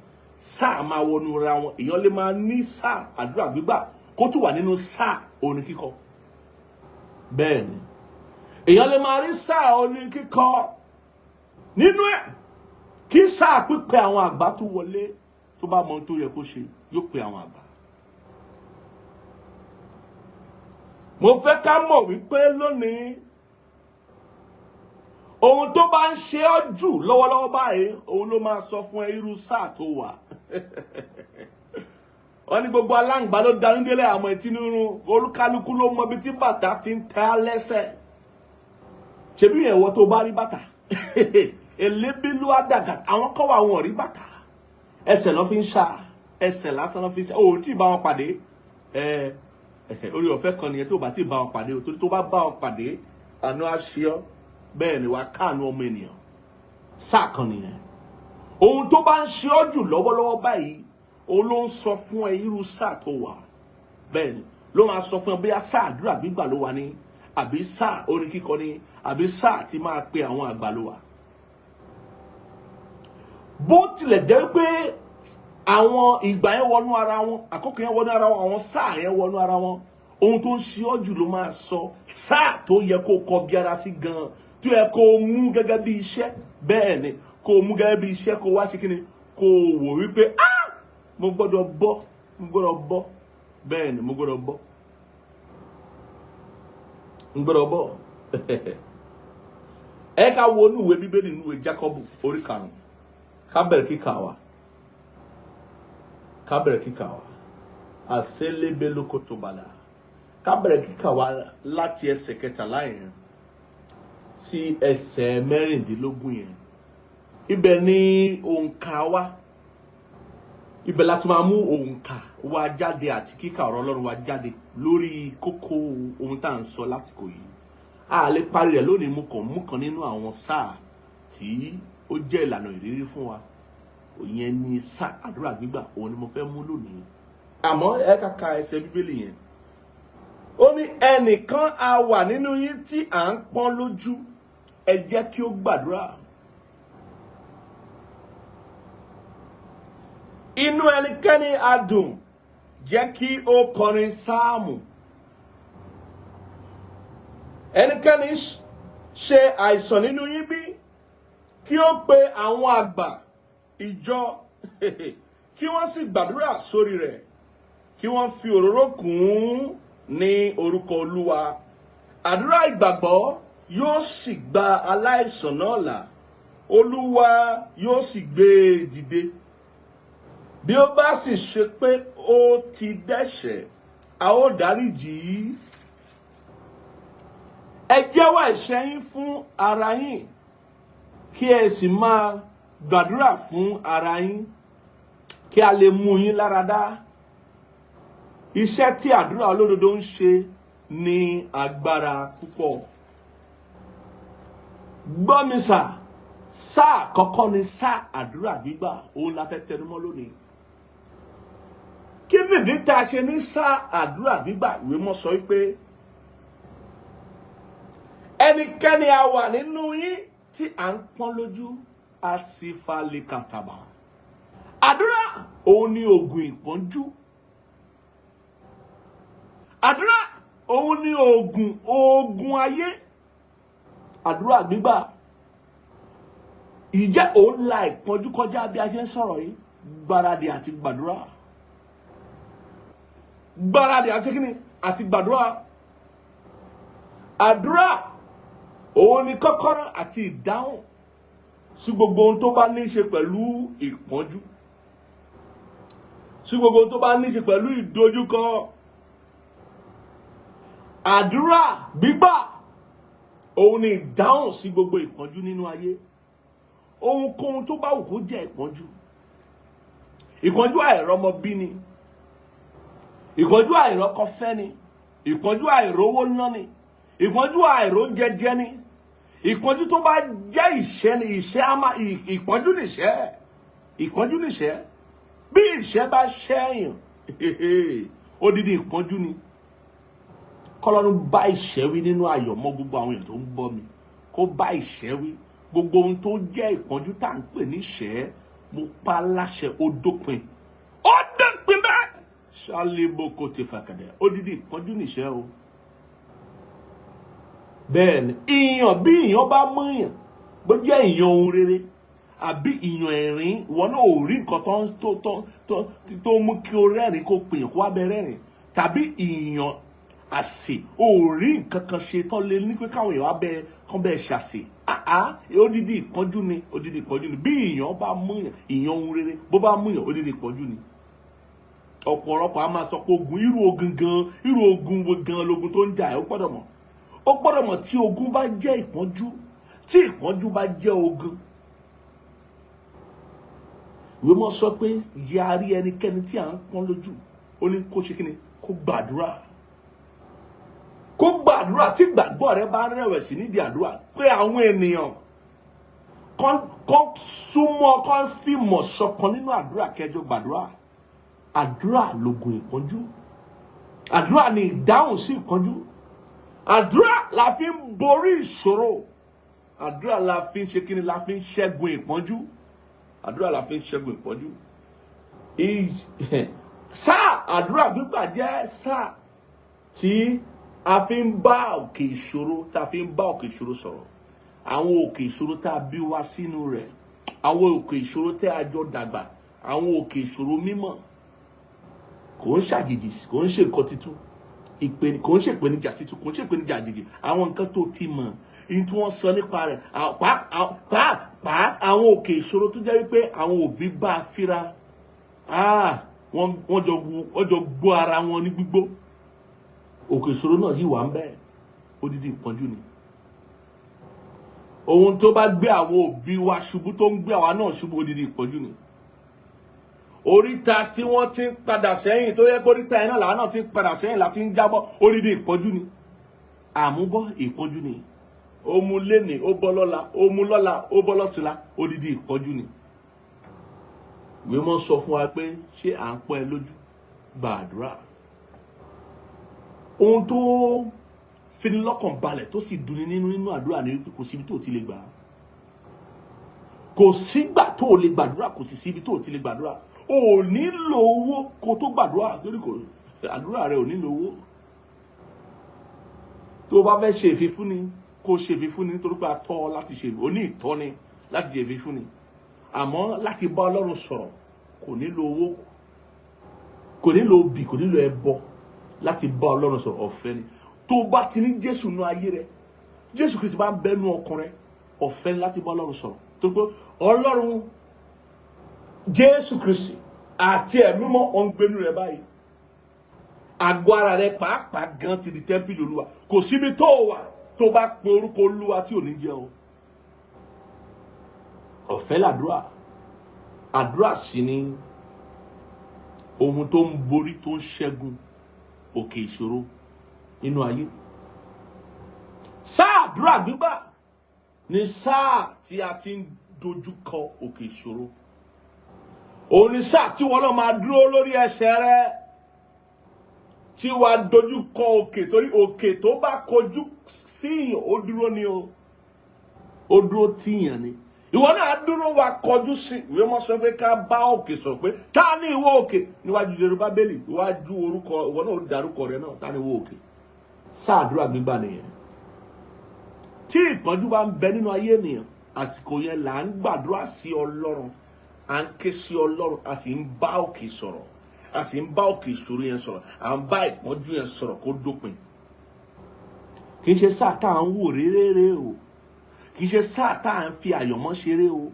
S1: Sáà máa wọnú ra wọn. Èèyàn lè máa ní sáà àdúrà gbígbà kó tún wà nínú sáà orin kíkọ. Bẹ́ẹ̀ ni èèyàn lè máa rí sáà orin kíkọ nínú ẹ̀ kí sáà pípè àwọn àgbà tún wọlé. Tó bá mọ ohun tó yẹ kó ṣe, yóò pe àwọn àgbà. Mo fẹ́ ká mọ̀ wípé lónìí ohun tó bá ń ṣe ọ́ jù lọ́wọ́lọ́wọ́ báyìí, òun ló máa sọ fún ẹ irú sáà tó wà. wọ́n ní gbogbo aláǹgbá ló darí délé àmọ́ etí nínú olúkálukú ló mọ ibi tí bàtà ti ń tẹ́ lẹ́sẹ̀ ṣebí yẹn wọ́n tó bá rí bàtà elébílú àdàgà àwọn kọ́ wà wọn rí bàtà ẹsẹ̀ lọ́ fi ń ṣá ẹsẹ̀ lásán lọ́ fi ń ṣá o tí ì bá wọn pàdé orí ọ̀fẹ́ kan nìyẹn tó bá tí ì bá wọn pàdé o torí tó bá bá wọn pàdé àánú àṣeyọ bẹ́ẹ̀ ni wàá káàánú ọmọ ènìyàn sáà kan nìyẹn ohun tó bá ń ṣe ọ́ jù lọ́wọ́lọ́wọ́ báyìí òun ló ń sọ fún ẹ irú sáà tó wà bẹ́ẹ̀ ni ló máa sọ fún ẹ bóyá sáà àdúrà gbígbà ló wà ní àbí sáà orin kíkọ ní àbí sáà tí máa pe àwọn àgbà ló wà. Bó tilẹ̀ jẹ́ pé àwọn ìgbà yẹn wọnú ara wọn àkókò yẹn wọnú ara wọn àwọn sáà yẹn wọnú ara wọn ohun tó ń ṣe ọ́ jù ló máa sọ sáà tó yẹ kó kọ bí ara sí gan tó yẹ kó mú gẹ́gẹ́ bí iṣẹ́ bẹ́ẹ̀ ni kó mú gẹ́gẹ́ bí iṣẹ́ kó wá sí kíni kó wò wípé mo gbọ́dọ̀ bọ́ bẹ́ẹ̀ ni mo gbọ́dọ̀ bọ́ ẹ ká wo inú ìwé bíbélì nínú ìwé Jákọ́bù orí 5 ká bẹ̀rẹ̀ kíkà wa àṣẹlébé lóko tó bala ká bẹ̀rẹ̀ kíkà wa láti ẹsẹ̀ 13 yẹn sí ẹsẹ̀ 16 yẹn ibẹ̀ ni òǹkà wa ibẹ̀ láti máa mú òǹkà wa jáde àti kíkà ọ̀rọ̀ Ọlọ́run wa jáde lórí kókó ohun tá à ń sọ lásìkò yìí a lè parí rẹ̀ lónìí mú kan nínú àwọn sáà tí ó jẹ́ ìlànà ìrírí fún wa ìyẹn ni sáà àdúrà gbígbà òun ni mo fẹ́ mú lónìí àmọ́ ẹ kàkà ẹsẹ̀ bíbélì yẹn ó ní ẹnìkan a wà nínú yín tí à ń pọ́n lójú ẹ jẹ́ kí ó gbàdúrà inú ẹnikẹ́ni á dùn jẹ́ kí ó kọrin sáàmù ẹnikẹ́ni ṣe àìsàn nínú yín bí kí ó pe àwọn àgbà ìjọ kí wọ́n sì gbàdúrà sórí rẹ̀ kí wọ́n fi òróró kùn ún ní orúkọ Olúwa àdúrà ìgbàgbọ́ yóò sì gba aláìsàn náà là Olúwa yóò sì gbé e dìde bí ó bá sì ṣe pé ó ti dẹ́ṣẹ̀ a ó dáríjì í ẹ jẹ́wọ́ ẹ̀ṣẹ̀ yín fún ara yín kí ẹ sì máa gbàdúrà fún ara yín kí a lè mú yín lára dá iṣẹ́ tí àdúrà olódodo ń ṣe ní agbára púpọ̀ gbọ́ mi sáà kọ́kọ́ ni sáà àdúrà gbígbà òun la fẹ́ tẹnumọ́ lónìí kí nìdí tá a ṣe ní sáà àdúrà gbígbà ìwé mọ́ sọ wípé ẹnikẹ́ni a wà nínú yín tí à ń pọ́n lójú a sì fa lè kàtàbà àdúrà òun ni oògùn ìpọ́njú àdúrà òun ni oògùn ayé àdúrà gbígbà ìjẹ́ òun la ìpọ́njú kọjá bí a ṣe ń sọ̀rọ̀ yìí gbáradì àti gbàdúrà àti gbàdúrà àdúrà òun ni kọ́kọ́rọ́ àti ìdáhùn sí gbogbo ohun tó bá ní í ṣe pẹ̀lú ìpọ́njú sí gbogbo ohun tó bá ní í ṣe pẹ̀lú ìdojúkọ àdúrà gbígbà òun ni ìdáhùn sí gbogbo ìpọ́njú nínú ayé ohunkóhun tó bá wù kó jẹ́ ìpọ́njú àìrọ́mọbí ni ìpọ́njú àìrọ́kọfẹ́ ni ìpọ́njú àìrówó ná ni ìpọ́njú àìrójẹjẹ ni ìpọ́njú tó bá jẹ́ ìṣẹ́ ni ìpọ́njú nìṣẹ́ bí ìṣẹ́ bá ṣẹ́yàn odidi ìpọ́njú ni kọ́lọ́run bá ìṣẹ́ wí nínú àyọ̀mọ́ gbogbo àwọn èèyàn tó ń gbọ́ mi kó bá ìṣẹ́ wí gbogbo ohun tó jẹ́ ìpọ́njú tá à ń pè ní ìṣẹ́ mo pa láṣẹ ó dópin bẹ́ẹ̀ ṣálíbó kò ti fàkàdẹ̀ odidi ìpọ́njú nìṣẹ́ o bẹ́ẹ̀ ni ìyàn bí ìyàn bá mú èèyàn bó jẹ́ ìyàn ohun rere àbí ìyàn ẹ̀rín ìwọ náà ò rí nǹkan tó mú kí o rẹ́rìn kó pèèyàn kó wá bẹ rẹ́rìn tàbí ìyàn àsè ò rí nǹkan kan ṣe tán lé ní pé káwọn èèyàn wá bẹ kán bẹ́ẹ̀ ṣàṣe odidi ìpọ́njú ni bí ìyàn bá mú èèyàn ìyàn ohun rere bó bá mú èèyàn odidi ìpọ́njú ni ọ̀pọ̀lọpọ̀ a máa sọ pé ogun irú ogun gan lógun tó ń jà ẹ́ ó gbọ́dọ̀ mọ̀ tí ogun bá jẹ́ ìpọ́njú tí ìpọ́njú bá jẹ́ ogun. Ìwé mọ́ sọ pé yarí ẹnikẹ́ni tí à ń pọ́n lójú ó ní kó ṣe kíni kó gbàdúrà tí gbàgbọ́ rẹ bá rẹ̀wẹ̀sì nídìí àdúrà pé àwọn ènìyàn kan súnmọ́ kan fìmọ̀ ṣọ̀kan nínú àdúrà kẹjọ gbàdúrà. Àdúrà lògùn ìpọ́njú, àdúrà ni ìdáhùn sí ìpọ́njú, àdúrà la fi ń borí ìṣòro, àdúrà la fi ń ṣe kíni la fi ń ṣẹ́gun ìpọ́njú, àdúrà la fi ń ṣẹ́gun ìpọ́njú. Sáà àdúrà gbígbà jẹ́ sáà tí a fi ń bá òkè ìṣòro sọ̀rọ̀. Àwọn òkè ìṣòro tá a bí wá sínú rẹ̀, àwọn òkè ìṣòro tá a jọ dàgbà, àwọn òkè ìṣòro mímọ́ kò ń ṣàjèjì, kò ń ṣe nǹkan titun, kò ń ṣe ìpèníjà titun, kò ń ṣe ìpèníjà àjèjì. Àwọn nǹkan tó ti mọ̀, ní tí wọ́n sọ nípa rẹ̀, pàápàá àwọn òkè ìṣòro tó jẹ́ wípé àwọn òbí bá a fíra, wọ́n jọ gbọ́ ara wọn ní gbígbó. Òkè ìṣòro náà yìí wà ń bẹ́ẹ̀, odidi ìpọ́njú ni. Ohun tó bá gbé àwọn òbí wa ṣubú tó ń gbé àwa náà ṣubú, odidi ìpọ́njú ni. Oríta tí wọ́n ti ń padà sẹ́yìn tó yẹ kó oríta yẹn náà làwọn náà ti ń padà sẹ́yìn láti ń jábọ́, odidi ìpọ́njú ni. Àmúbọ́ ìpọ́njú ni. Ó mú lénìí, ó bọ́ lọ́la, ó mú lọ́la, ó bọ́ lọ́tùnla, odidi ìpọ́njú ni. Ìwé mọ́ sọ fún wa pé ṣé à ń pọ́n ẹ lójú? Gbàdúrà. Ohun tó fini lọ́kàn balẹ̀ tó sì dùnni nínú àdúrà ni wípé kò síbi tó ti lè gbà. Kò sígbà tó lè gbàdúrà, kò sì síbi tó ti lè gbàdúrà. O ò nílò owó kó tó gbàdúrà, torí àdúrà rẹ ò nílò owó. Tó o bá fẹ́ ṣe ìfifúnni, kó ṣe ìfifúnni nítorí pé a tọ́ ọ láti ṣe, o ní ìtọ́ni láti ṣe ìfifúnni. Àmọ́ láti bá Ọlọ́run sọ̀rọ̀ kò nílò owó, kò nílò obì, kò nílò ẹbọ. Láti bá Ọlọ́run sọ̀rọ̀ ọ̀fẹ́ ni. Tó o bá ti ní Jésù nínú ayé rẹ, Jésù Kristi bá ń bẹ́nu ọkàn rẹ, ọ̀fẹ́ ni láti bá Ọlọ́run sọ̀rọ̀. Tó pé Ọlọ́run Jésù Kristi àti ẹ̀mí mọ́ ọ̀ ń gbénu rẹ báyìí. Àgọ́ ara rẹ pàápàá gan ti di tẹ́ḿpìlì Olúwa. Kò síbi tó wà tó bá pe orúkọ Olúwa tí ò ní jẹ́ o. Ọ̀fẹ́ làdúrà. Àdúrà sì ni ohun tó ń borí, tó ń ṣẹ́gun òkè ìṣòro nínú ayé. Sáà àdúrà gbígbà ni sáà tí a ti ń dojú kọ òkè ìṣòro. Òun ni sáà tí wọ́n náà máa dúró lórí ẹsẹ̀ rẹ, tí wàá dojú kọ òkè, torí òkè tó bá kojú síyàn ó dúró ni o, ó dúró tíyàn ni. Ìwọ náà dúró wá kọjú sí. Ìwé mọ́ sọ pé ká bá òkè sọ pé ta ni ìwọ òkè? Níwájú Yorùbá bẹ́ẹ̀lì, iwájú orúkọ, ìwọ náà ó dárúkọ rẹ náà, ta ni ìwọ òkè? Sáà àdúrà gbígbà nìyẹn. Tí ìpọ́njú bá ń bẹ nínú ayé ènìyàn, àsìkò yẹn là ń gbàdúrà sí Ọlọ́run, à ń ké sí Ọlọ́run, a sì ń bá òkè sọ̀rọ̀, a sì ń bá òkè ìṣòro yẹn sọ̀rọ̀, à ń bá ìpọ́njú yẹn sọ̀rọ̀ kó dópin. Kì í ṣe sáà tá à ń wò réré o, kì í ṣe sáà tá à ń fi àyọ̀mọ́ ṣeré o,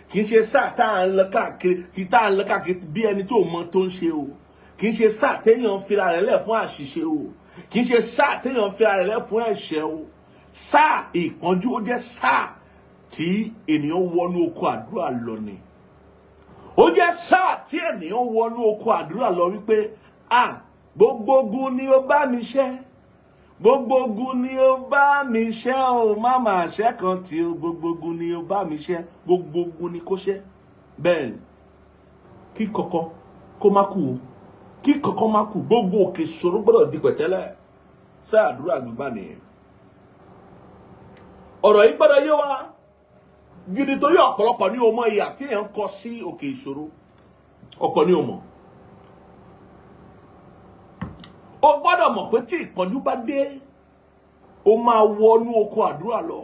S1: kì í ṣe sáà tá à ń lọ káàkiri bí ẹni tó mọ tó ń ṣe o, kì í ṣe sáà téèyàn fira rẹ̀ lẹ̀ fún àṣìṣe o, kì í ṣe sáà téèyàn fira rẹ̀ lẹ̀ fún ẹ̀ṣẹ̀ o. Sáà ìpọ́njú ó jẹ́ sáà tí ènìyàn wọnú oko àdúrà lọ ni. Ó jẹ́ sáà tí ènìyàn wọnú oko àdúrà lọ wípé gbogbo ogun ni ó bá mi ṣẹ́, gbogbo ogun ni ó bá mi ṣẹ́ o, má máa ṣẹ́ kan tí ó, gbogbo ogun ni ó bá mi ṣẹ́, gbogbo ogun ni kó ṣẹ́. Bẹ́ẹ̀ ni, kí kankan kó má kú o, kí kankan má kú, gbogbo òkè ìṣòro gbọ́dọ̀ di pẹ̀tẹ́lẹ̀. Sáà àdúrà gbígbà nìyẹn. Ọ̀rọ̀ yìí gbọ́dọ̀ yé wa gidi, torí ọ̀pọ̀lọpọ̀ ní o mọ ìyà tí èèyàn kọ sí òkè ìṣòro. Ọ̀pọ̀ ní o mọ̀. O gbọ́dọ̀ mọ̀ pé tí ìpọ́njú bá dé, o máa wọnú oko àdúrà lọ.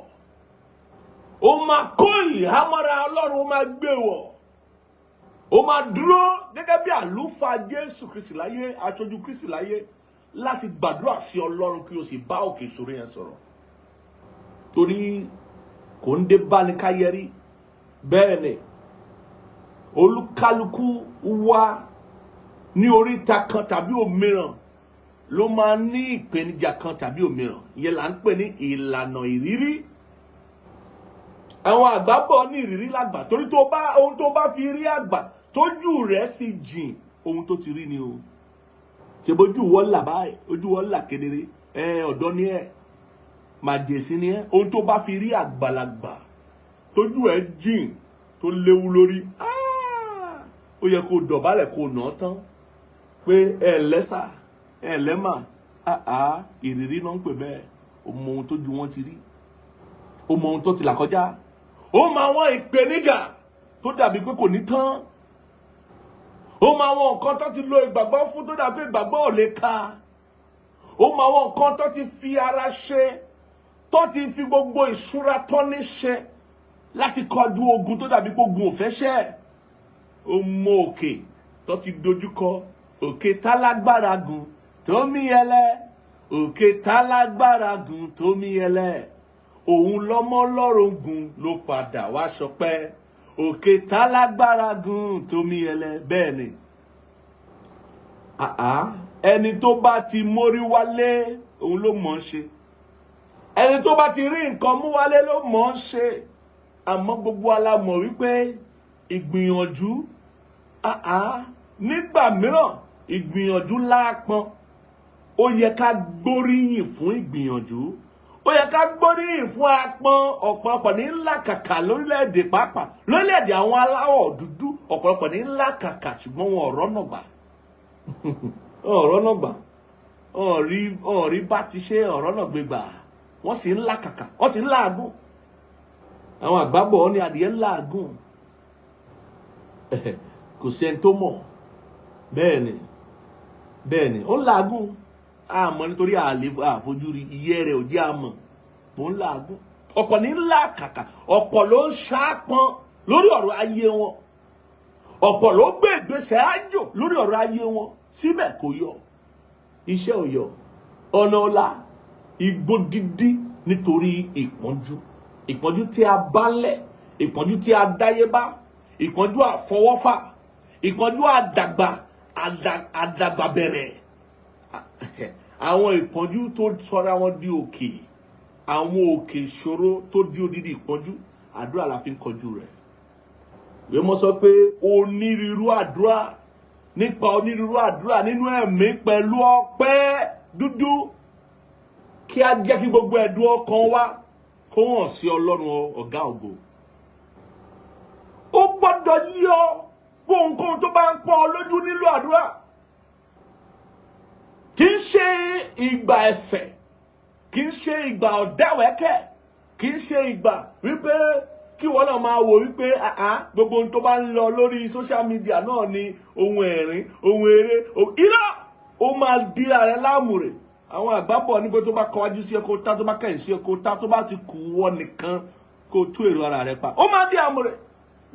S1: O máa kó ìhámọ́ra Ọlọ́run, o máa gbé wọ̀. O máa dúró gẹ́gẹ́ bí àlùfáà Jésù Kristi láyé, aṣojú Kristi láyé, láti gbàdúrà sí Ọlọ́run kí o sì bá òkè ìṣòro yẹn sọ̀rọ̀. Torí kò ń dé bá ní káyẹrí. Bẹ́ẹ̀ ni olúkálukú wa ní oríta kan tàbí òmíràn ló máa ní ìpèníjà kan tàbí òmíràn. Ìyẹn là ń pè ní ìlànà ìrírí. Àwọn àgbà bọ̀ ní ìrírí lágbà torí ohun tó bá fi rí àgbà tójú rẹ̀ fi jìn ohun tó ti rí ni o. Ṣé bójú wọ́n là báyìí, ojú wọ́n là kedere, ọ̀dọ́ ni ẹ́, màjèsí ni ẹ́, ohun tó bá fi rí àgbàlagbà tójú ẹ̀ jìn tó léwu lórí, ó yẹ kó dọ̀bálẹ̀ kó nà án tán pé lẹ́sà lẹ́mà, ìrírí náà ń pè bẹ́ẹ̀. Ó mọ ohun tójú wọn ti rí, ó mọ ohun tó ti là kọjá, ó mọ àwọn ìpèníjà tó dàbí pé kò ní tán, ó mọ àwọn nǹkan tó ti lo ìgbàgbọ́ fún tó dàbí pé ìgbàgbọ́ ò lè ka, ó mọ àwọn nǹkan tó ti fi ara ṣe, tó ti fi gbogbo ìṣúra tó ní ṣe láti kọjú ogun tó dàbí pé ogun ò fẹ́ ṣẹ́. Ó mọ òkè tó ti dojúkọ, òkè tálágbára gùn tó mí ẹlẹ, òkè tálágbára gùn tó mí ẹlẹ, òun lọ́mọ lọ́rùn gùn ló padà wá ṣọpẹ́, òkè tálágbára gùn tó mí ẹlẹ. Bẹ́ẹ̀ ni ẹni tó bá ti mórí wálé òun ló mọ̀ ọ́n ṣe, ẹni tó bá ti rí nǹkan mú wálé ló mọ̀ ọ́n ṣe. Àmọ́ gbogbo alámọ̀ wípé ìgbìyànjú nígbà mìíràn ìgbìyànjú láàpọn. Ó yẹ ká gbóríyìn fún ìgbìyànjú, ó yẹ ká gbóríyìn fún apọn. Ọ̀pọ̀lọpọ̀ ní ńlá kàkà lórílẹ̀-èdè pàápàá, lórílẹ̀-èdè àwọn aláwọ̀ dúdú, ọ̀pọ̀lọpọ̀ ní ńlá kàkà ṣùgbọ́n wọn ọ̀rọ̀ náà gbà. Ọ̀rọ̀ náà gbà, ọ̀rí bá ti ṣe ọ̀rọ̀ náà gbégbà, wọ́n sì ń lá kàkà, wọ́n sì ń láàgùn. Àwọn àgbàbọ̀ ní adìyẹ ń láàgùn, kò sí ẹni tó mọ̀. Bẹ́ẹ̀ ni ó ń láàgùn, àmọ́ nítorí àfojúrí iye rẹ̀ ò jẹ́ àmọ́, mò ń láàgùn. Ọ̀pọ̀ ní ńlá kàkà, ọ̀pọ̀ ló ń ṣàpọn lórí ọ̀rọ̀ ayé wọn, ọ̀pọ̀ ló gbé ìgbésẹ̀ àjò lórí ọ̀rọ̀ ayé wọn, síbẹ̀ kò yọ, iṣẹ́ ò yọ, ọ̀nà ọ̀la, igbó dídí nítorí ìpọ́njú tí a bá lẹ̀, ìpọ́njú tí a dáyébá, ìpọ́njú àfọwọ́fà, ìpọ́njú àdàgbà bẹ̀rẹ̀. Àwọn ìpọ́njú tó sọra wọn di òkè, àwọn òkè ìṣòro tó di odidi ìpọ́njú, àdúrà la fi ń kọjú rẹ̀. Ìwé mọ́ sọ pé onírúurú àdúrà, nípa onírúurú àdúrà nínú ẹ̀mí pẹ̀lú ọpẹ́ dúdú, kí a jẹ́ kí gbogbo ẹ̀dùn ọkàn wa kó hàn sí Ọlọ́run ọ̀gá ògo. Ó gbọ́dọ̀ yí ọ ohunkóhun tó bá ń pọ́n ọ lójú nílò àdúrà. Kì í ṣe ìgbà ẹ̀fẹ̀, kì í ṣe ìgbà ọ̀dẹ́wẹ́kẹ̀, kì í ṣe ìgbà wípé kí wọ́n náà máa wò wípé gbogbo ohun tó bá ń lọ lórí social media náà ni ohun ẹ̀rín, ohun eré, irọ́, ó máa dira rẹ láàmú rẹ̀. Àwọn àgbàbọ̀ nígbà tó bá kọwájú sí ẹkọ tá, tó bá kẹ̀yìn sí ẹkọ tá, tó bá ti kù wọ́n nìkan kó tú èrò ara rẹ̀ pa, ó máa dí àmú rẹ̀.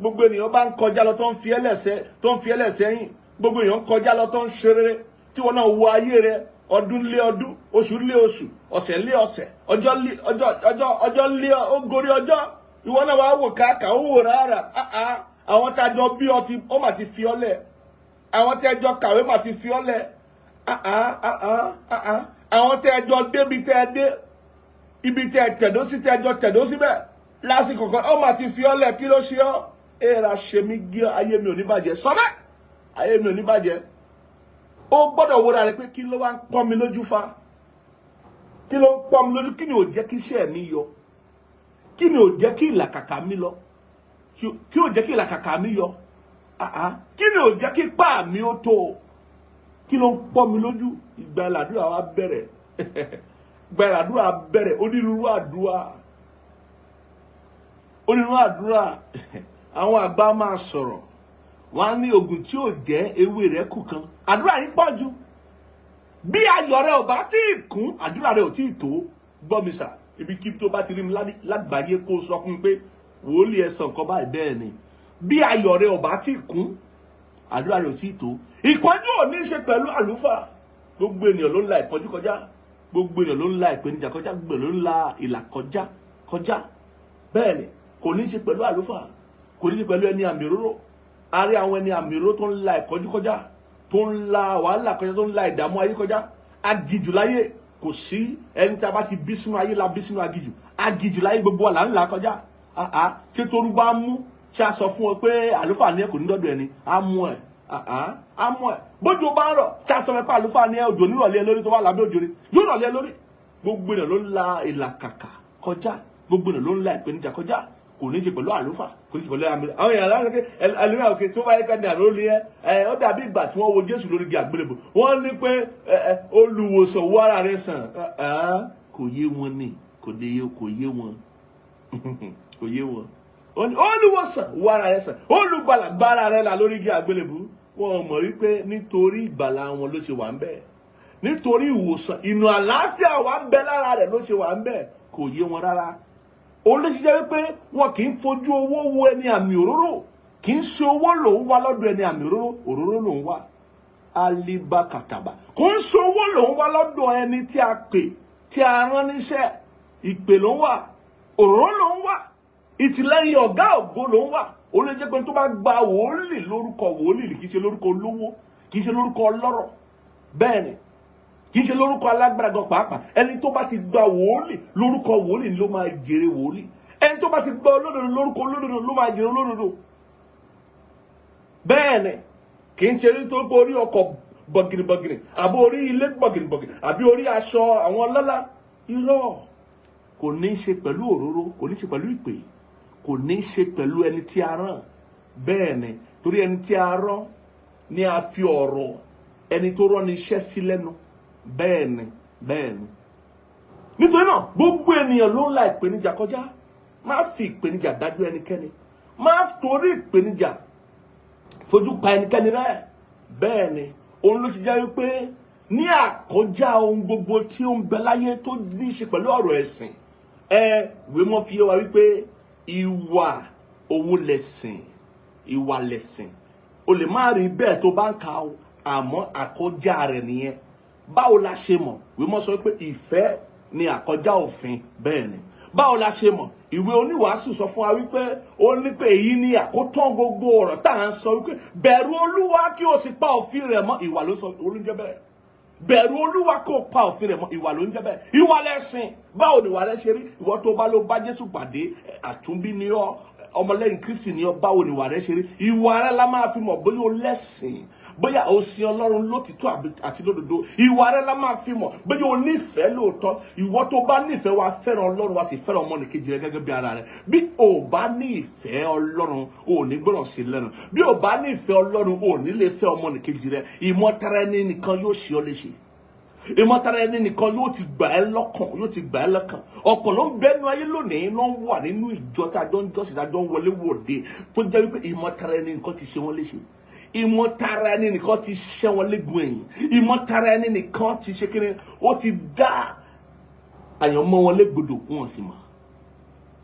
S1: Gbogbo ènìyàn bá ń kọjá lọ tó ń fi ẹlẹ́sẹ̀ yìn, gbogbo èèyàn kọjá lọ tó ń ṣe rere, tí wọ́n náà wo ayé rẹ̀, ọdún lé ọdún, oṣù lé oṣù, ọ̀sẹ̀ lé ọ̀sẹ̀, ọjọ́ lé ogórí ọjọ́, ìwọ náà wàá wò káàkà, ó wò rárá. Àwọn tá a jọ bí ó mà ti fi ọ́ lẹ̀, àwọn tẹ́ ẹ jọ kàwé mà ti fi ọ́ lẹ̀, àwọn tẹ́ ẹ jọ débi tẹ́ ẹ dé, ibi tẹ́ ẹ tẹ̀dó sí tẹ́ ẹ jọ tẹ̀dó síbẹ̀ lásìkò kan, ó mà ti fi ọ́ lẹ̀. Kí ló ṣe ọ́? Èèrà ṣe mí gé, ayé mi ò ní bàjẹ́, sọ́dẹ̀, ayé mi ò ní bàjẹ́. Ó gbọ́dọ̀ wo ra rẹ̀ pé kí ló wá ń pọ́n mi lójú fa, kí ló ń pọ́n mi lójú, kí ni ò jẹ́ kí iṣẹ́ mi yọ, kí ni ò jẹ́ kí ìlàkàkà mi lọ, kí ò jẹ́ kí ìlàkàkà mi yọ, kí ni ò jẹ́ kí ipá mi ó tó, kí ló ń pọ́n mi lójú. Ìgbà ìlàdúrà wa bẹ̀rẹ̀, ìgbà ìlàdúrà bẹ̀rẹ̀, onírúurú àdúrà. Àwọn àgbà máa sọ̀rọ̀, wọ́n á ní ogun tí ò jẹ́ ewé rẹ̀ kù kan. Àdúrà yìí pọ̀ jù, bí ayọ̀ rẹ̀ ò bá tí ì kún, àdúrà rẹ̀ ò tí ì tó. Gbọ́ mi sà, ibikíbi tó bá ti rí mi lágbàáyé kó sọ fún mi pé wòlíì ẹ sọ nǹkan báyìí. Bẹ́ẹ̀ ni, bí ayọ̀ rẹ̀ ò bá tí ì kún, àdúrà rẹ̀ ò tí ì tó. Ìpọ́njú ò ní í ṣe pẹ̀lú àlùfáà. Gbogbo ènìyàn ló ń la ìpọ́njú kọjá, gbogbo ènìyàn ló ń la ìpèníjà kọjá, gbogbo ènìyàn ló ń la ìlà kọjá. Bẹ́ẹ̀ ni, kò ní í ṣe pẹ̀lú àlùfáà, kò ní í ṣe pẹ̀lú ẹni àmì òróró. A rí àwọn ẹni àmì òróró tó ń la ìpọ́njú kọjá, tó ń la wàhálà kọjá, tó ń la ìdààmú ayé kọjá. Agijù láyé kò sí ẹni tí a bá ti bí sínú ayé la bí sínú agijù. Agijù láyé gbogbo wa là ń là kọjá. Ṣé torú bá mú ṣe a sọ fún ọ pé àlùfáà ní ẹ kò ní dọ́dọ̀ ẹni á mú ẹ. Á mú ẹ. Bójú bá ń rọ̀ ṣe a sọ pé àlùfáà ní ẹ òjò nírọ̀lẹ́ lórí tó wà lábẹ́ òjò ni yóò rọ̀lẹ́ lórí. Gbogbo ènìyàn ló ń la ìlàkàkà kọjá, gbogbo ènìyàn ló ń la ìpèníjà kọjá. Kò ní ṣe pẹ̀lú àlùfáà, kò ní ṣe pẹ̀lú àmì. Àwọn èèyàn láti ṣe ẹlòmíràn òkè tó bá yẹ kẹ́ni àlọ́ ní ó dàbí ìgbà tí wọ́n wo Jésù lórí igi àgbélébùú. Wọ́n ní pé olùwòsàn wo ara rẹ̀ sàn. Kò yé wọn ni, kò yé wọn. Kò yé wọn. Olùwòsàn wo ara rẹ̀ sàn, olùgbàlà gbà ara rẹ̀ là lórí igi àgbélébùú. Wọ́n mọ̀ wípé nítorí ìgbàlà wọn ló ṣe wà ń bẹ̀. Nítorí ìwòsàn, ìnù àlàáfíà wà ń bẹ lára rẹ̀ ló ṣe wà ń bẹ̀. Kò yé wọn rárá. Olóṣìṣẹ́ wípé wọn kì í fojú owó wo ẹni àmì òróró, kì í ṣe owó lòun wá lọ́dọ̀ ẹni àmì òróró lòun wá. Alibakataba kò ń ṣe owó lòun wá lọ́dọ̀ ẹni tí a pè, tí a rán níṣẹ́. Ìpè lòun wá, òróró lòun wá, ìtìlẹ́yìn ọ̀gá ògo lòun wá. Olóṣìṣẹ́ pé tó bá gba wòlíì lórúkọ wòlíì kì í ṣe lórúkọ olówó, kì í ṣe lórúkọ ọlọ́rọ̀. Bẹ́ẹ̀ ni kì í ṣe lórúkọ alágbára gan pàápàá. Ẹni tó bá ti gba wòlíì lórúkọ wòlíì ló máa jèrè wòlíì. Ẹni tó bá ti gba olódodo lórúkọ olódodo ló máa jèrè olódodo. Bẹ́ẹ̀ ni kì í ṣe nítorí pé orí ọkọ̀ bọ̀gìnìbọ̀gìnì àbí orí ilé bọ̀gìnìbọ̀gìnì àbí orí aṣọ àwọn ọlọ́lá. Irọ́. Kò ní í ṣe pẹ̀lú òróró, kò ní í ṣe pẹ̀lú ìpè, kò ní í ṣe pẹ̀lú ẹni tí a rán. Bẹ́ẹ̀ ni torí ẹni tí a rán ni a fi ọ̀rọ̀ ẹni tó rán ni iṣẹ́ sí lẹ́nu. Bẹ́ẹ̀ ni. Nítorí náà gbogbo ènìyàn ló ń la ìpèníjà kọjá. Má fi ìpèníjà dájú ẹnikẹ́ni, má torí ìpèníjà fojú pa ẹnikẹ́ni rẹ́. Bẹ́ẹ̀ ni òun ló ti jẹ́ wípé ní àkọjá ohun gbogbo tí ó ń bẹ láyé tó ní í ṣe pẹ̀lú ọ̀rọ̀ ẹ̀sìn, ìwé mọ́ fi yé wa wípé ìwà òun lẹ̀sìn, ìwà lẹ̀sìn. O lè má rí bẹ́ẹ̀ tó bá ń ka o, àmọ́ àkọjá rẹ̀ nìyẹn. Báwo la ṣe mọ̀? Ìwé mọ́ sọ pé ìfẹ́ ni àkọjá òfin. Bẹ́ẹ̀ ni. Báwo la ṣe mọ̀? Ìwé oníwàásù sọ fún wa wípé ó ní pé èyí ni àkótán gbogbo ọ̀rọ̀ tá à ń sọ wípé bẹ̀rù Olúwa kí o sì pa òfin rẹ̀ mọ́. Ìwà ló sọ olóúnjẹ bẹ́ẹ̀. Bẹ̀rù Olúwa kó pa òfin rẹ̀ mọ́. Ìwà ló ń jẹ́ bẹ́ẹ̀. Ìwà lẹ̀sìn. Báwo ni ìwà rẹ̀ ṣe rí? Ìwọ tó bá ló bá Jésù pàdé, àtúnbí ni ọ́, ọmọlẹ́yìn Kristi ni ọ́, báwo ni ìwà rẹ̀ ṣe rí? Ìwà rẹ̀ la máa fi mọ̀ bóyá o lẹ́sìn, bóyá o sin Ọlọ́run lótìtọ́ àti lódodo. Ìwà rẹ̀ la máa fi mọ̀ bóyá o nífẹ̀ẹ́ lóòótọ́. Ìwọ tó bá nífẹ̀ẹ́ wa fẹ́ràn Ọlọ́run wa sì fẹ́ràn ọmọnìkejì rẹ gẹ́gẹ́ bí ara rẹ. Bí o bá ní ìfẹ́ Ọlọ́run, o ò ní gbọ́dọ̀ sí lẹ́nu. Bí o bá ní ìfẹ́ Ọlọ́run, o ò ní lè fẹ́ ọmọnìkejì rẹ. Ìmọ̀tara ẹni nìkan yóò ṣe ọ́ léṣe. Ìmọ̀tara ẹni nìkan yóò ti gbà ẹ́ lọ́kàn, ọ̀pọ̀ ló ń bẹ́nu ayé lónìí, ló ń wà nínú ìjọ tá a jọ ń jọ́sìn, tá a jọ ń wọlé wòde, tó jẹ́ wípé ìmọ̀tara ẹni nìkan ti ṣe wọ́n léṣe. Ìmọ̀tara ẹni nìkan ti ṣẹ́ wọn légun ẹ̀yìn. Ìmọ̀tara ẹni nìkan ti ṣe kíni, ó ti dá àyànmọ́ wọn légbodò, wọn sì mọ̀.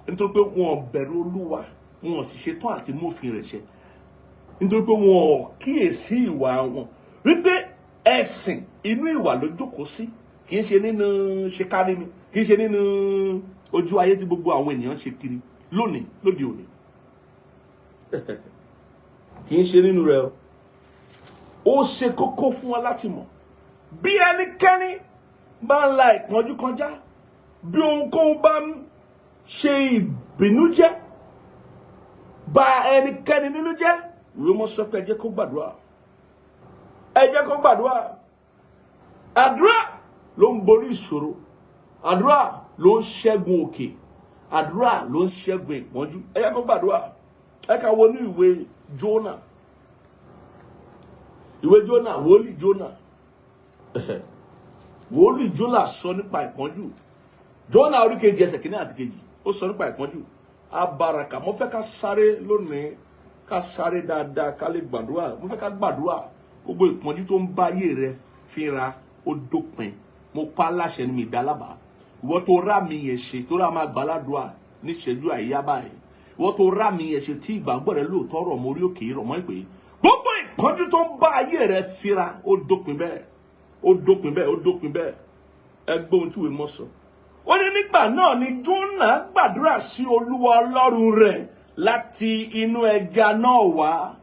S1: Nítorí pé wọn bẹ̀rù Olúwa, wọn sì ṣetán àti mófin rẹ̀ ṣẹ. Nítorí pé wọn kíyèsí ìwà wọn. Wípé ẹ̀sìn inú ìwà ló jókòó sí, kì í ṣe nínú ṣe kárí mi, kì í ṣe nínú ojú ayé tí gbogbo àwọn ènìyàn ṣe kiri lónìí, lóde òní. Kì í ṣe nínú rẹ̀ o. Ó ṣe kókó fún wa láti mọ̀. Bí ẹnikẹ́ni bá ń la ìpọ́njú kọjá, bí ohunkóhun bá ń ṣe ìbìnújẹ́, bà ẹnikẹ́ni nínú jẹ́, ìwé mọ́ sọ pé ẹ jẹ́ kó gbàdúrà. Ẹ jẹ́ kó gbàdúrà. Àdúrà ló ń borí ìṣòro. Àdúrà ló ń ṣẹ́gun òkè. Àdúrà ló ń ṣẹ́gun ìpọ́njú. Ẹ jẹ́ kó gbàdúrà. Ẹ ká wo ní ìwé Jónà. Ìwé Jónà, wòlíì Jónà. Wòlíì Jónà sọ nípa ìpọ́njú. Jónà orí kejì ẹsẹ̀ kìíní àti kejì. Ó sọ nípa ìpọ́njú. Abaraka. Mo fẹ́ ká sáré lónìí. Ká sáré dáadáa ká lè gbàdúrà. Mo fẹ́ ká gbàdúrà. Gbogbo ìpọ́njú tó ń bá ayé rẹ fínra ó dópin. Mo pa láṣẹ ní mi ìdálábà. Ìwọ tó rà mí yẹn ṣe, tó rà máa gbàládùá ní ìṣẹ́jú àyíyá báyìí. Ìwọ tó rà mí yẹn ṣe tí ìgbàgbọ́ rẹ lóòótọ́ rọ̀ mọ́ orí òkè rọ̀ mọ́ ìpè. Gbogbo ìpọ́njú tó ń bá ayé rẹ fínra ó dópin bẹ́ẹ̀. Ó dópin bẹ́ẹ̀, ó dópin bẹ́ẹ̀. Ẹ gbọ́ ohun tí ìwé mọ́ sọ. Ó ní nígbà náà ni Jónà gbàdúrà sí Olúwa Ọlọ́run rẹ̀ láti inú ẹja náà wá.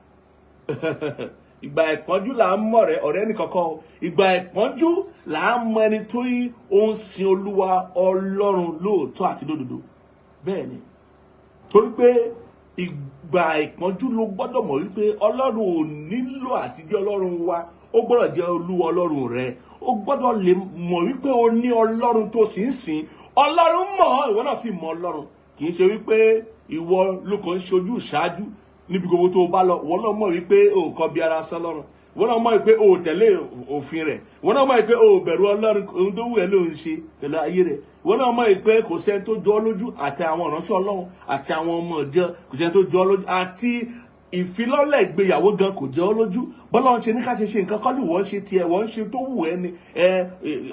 S1: ìgbà ìpọ́njú là ń mọ̀ rẹ̀ ọ̀rẹ́ nìkankan. Ìgbà ìpọ́njú là ń mọ ẹni tó yí ó ń sin Olúwa Ọlọ́run lóòótọ́ àti lódodo. Bẹ́ẹ̀ ni. Torí pé ìgbà ìpọ́njú ló gbọ́dọ̀ mọ̀ wípé Ọlọ́run ò nílò àti jẹ́ Ọlọ́run wa. Ó gbọ́dọ̀ jẹ́ Olúwa Ọlọ́run rẹ̀. Ó gbọ́dọ̀ lè mọ̀ wípé o ní Ọlọ́run tó sì ń sìn. Ọlọ́run mọ̀, ìwọ náà sì mọ̀ Ọlọ́run. Kì í ṣe wípé ìwọ ló kàn ń ṣojú ṣáájú níbi gbogbo tó bá lọ. Ìwọ náà mọ̀ wípé o kò bí ara sọ Ọlọ́run. Ìwọ náà mọ̀ wípé o tẹ̀lé òfin rẹ̀. Ìwọ náà mọ̀ wípé o bẹ̀rù Ọlọ́run, ohun tó wù ẹ́ ló ń ṣe pẹ̀lú ayé rẹ̀. Ìwọ náà mọ̀ wípé kò sẹ́ni tó jọ ọ́ lójú àti àwọn ìránṣẹ́ Ọlọ́run àti àwọn ọmọ ìjọ kò sẹ́ni tó jọ ọ́ lójú àti ìfilọ́lẹ̀ ìgbéyàwó gan kò jẹ́ ọ́ lójú. Bọ́lá ń ṣe ní ká ṣe nǹkan kọ́ ni wọ́n ṣe tiẹ̀, wọ́n ń ṣe tó wù ẹ́ ni.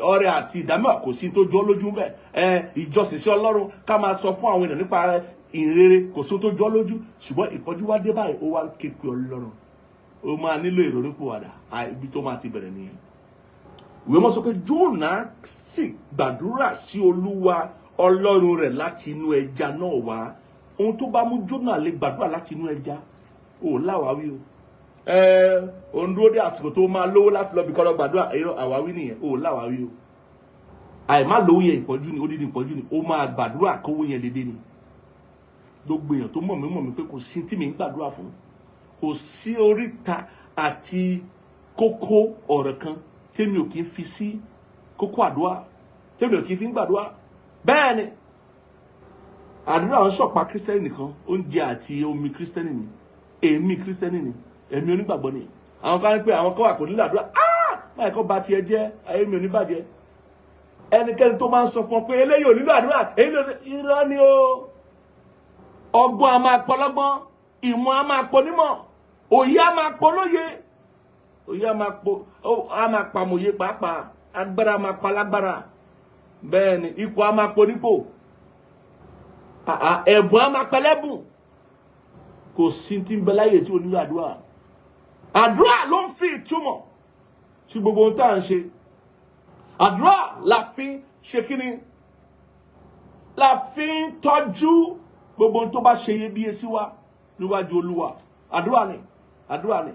S1: Ọrẹ àti ìdámẹ́wàá kò sí tó jọ ọ́ lójú bẹ́ẹ̀. Ìjọsìn sí Ọlọ́run ká máa sọ fún àwọn ènìyàn nípa ìrere kò sí tó jọ ọ́ lójú. Ṣùgbọ́n ìpọ́njú wá dé báyìí ó wá ké pe Ọlọ́run. Ó máa nílò ìrònúpìwàdà, ibi tó máa ti bẹ̀rẹ̀ nìyẹn. Ìwé mọ́ sọ pé Jónà sì gbàdúrà sí Olúwa Ọlọ́run rẹ̀ láti inú ẹja náà wá. Ohun tó bá mú Jónà lè gbàdúrà láti inú ẹja ò láwáwí o. Òun dúró dé àsìkò tó máa lówó láti lọ bí kọ́ lọ gbàdúrà, àwáwí nìyẹn, ò láwáwí o. Àìmá lówó yẹn ìpọ́njú ni, odidi ìpọ́njú ni. Ó máa gbàdúrà kówó yẹn lédè ni. Gbogbo èèyàn tó mọ̀ mí pé kò sí tí mi ń gbàdúrà fún. Kò sí oríta àti kókó ọ̀rọ̀ kan tèmi ò kí ń fi sí kókó àdúrà, tèmi ò kí ń fi ń gbàdúrà. Bẹ́ẹ̀ ni àdúrà ń ṣọ̀pá kírísítẹ́nì nìkan, oúnjẹ àti omi kírísítẹ́nì ni, èmi kírísítẹ́nì ni, èmi onígbàgbọ́ ni. Àwọn kan ní pé àwọn kan wà kò nílò àdúrà, láì kọ́ ba tiẹ̀ jẹ́, ayé mi ò ní bàjẹ́. Ẹnikẹ́ni tó máa ń sọ fún ọ pé eléyìí ò nílò àdúrà, irọ́ ni o. Ọgbọ́n a máa pọ̀ lọ́gbọ́n, ìmọ̀ a máa pọ̀ nímọ̀, òye a máa pọ̀ lóye, òye a máa pàmòye pàápàá, agbára a máa pa lágbára. Bẹ́ẹ̀ ni ipò a máa pọ̀ nípò, ẹ̀bùn a máa pẹ̀lẹ́bùn. Kò sí tí ń bẹ láyé tí ò nílò àdúrà. Àdúrà ló ń fi ìtumọ̀ sí gbogbo ohun tá à ń ṣe. Àdúrà la fi ń ṣe kíni? La fi ń tọ́jú gbogbo ohun tó bá ṣe iyebíye sí wa níwájú Olúwa. Àdúrà ni, àdúrà ni.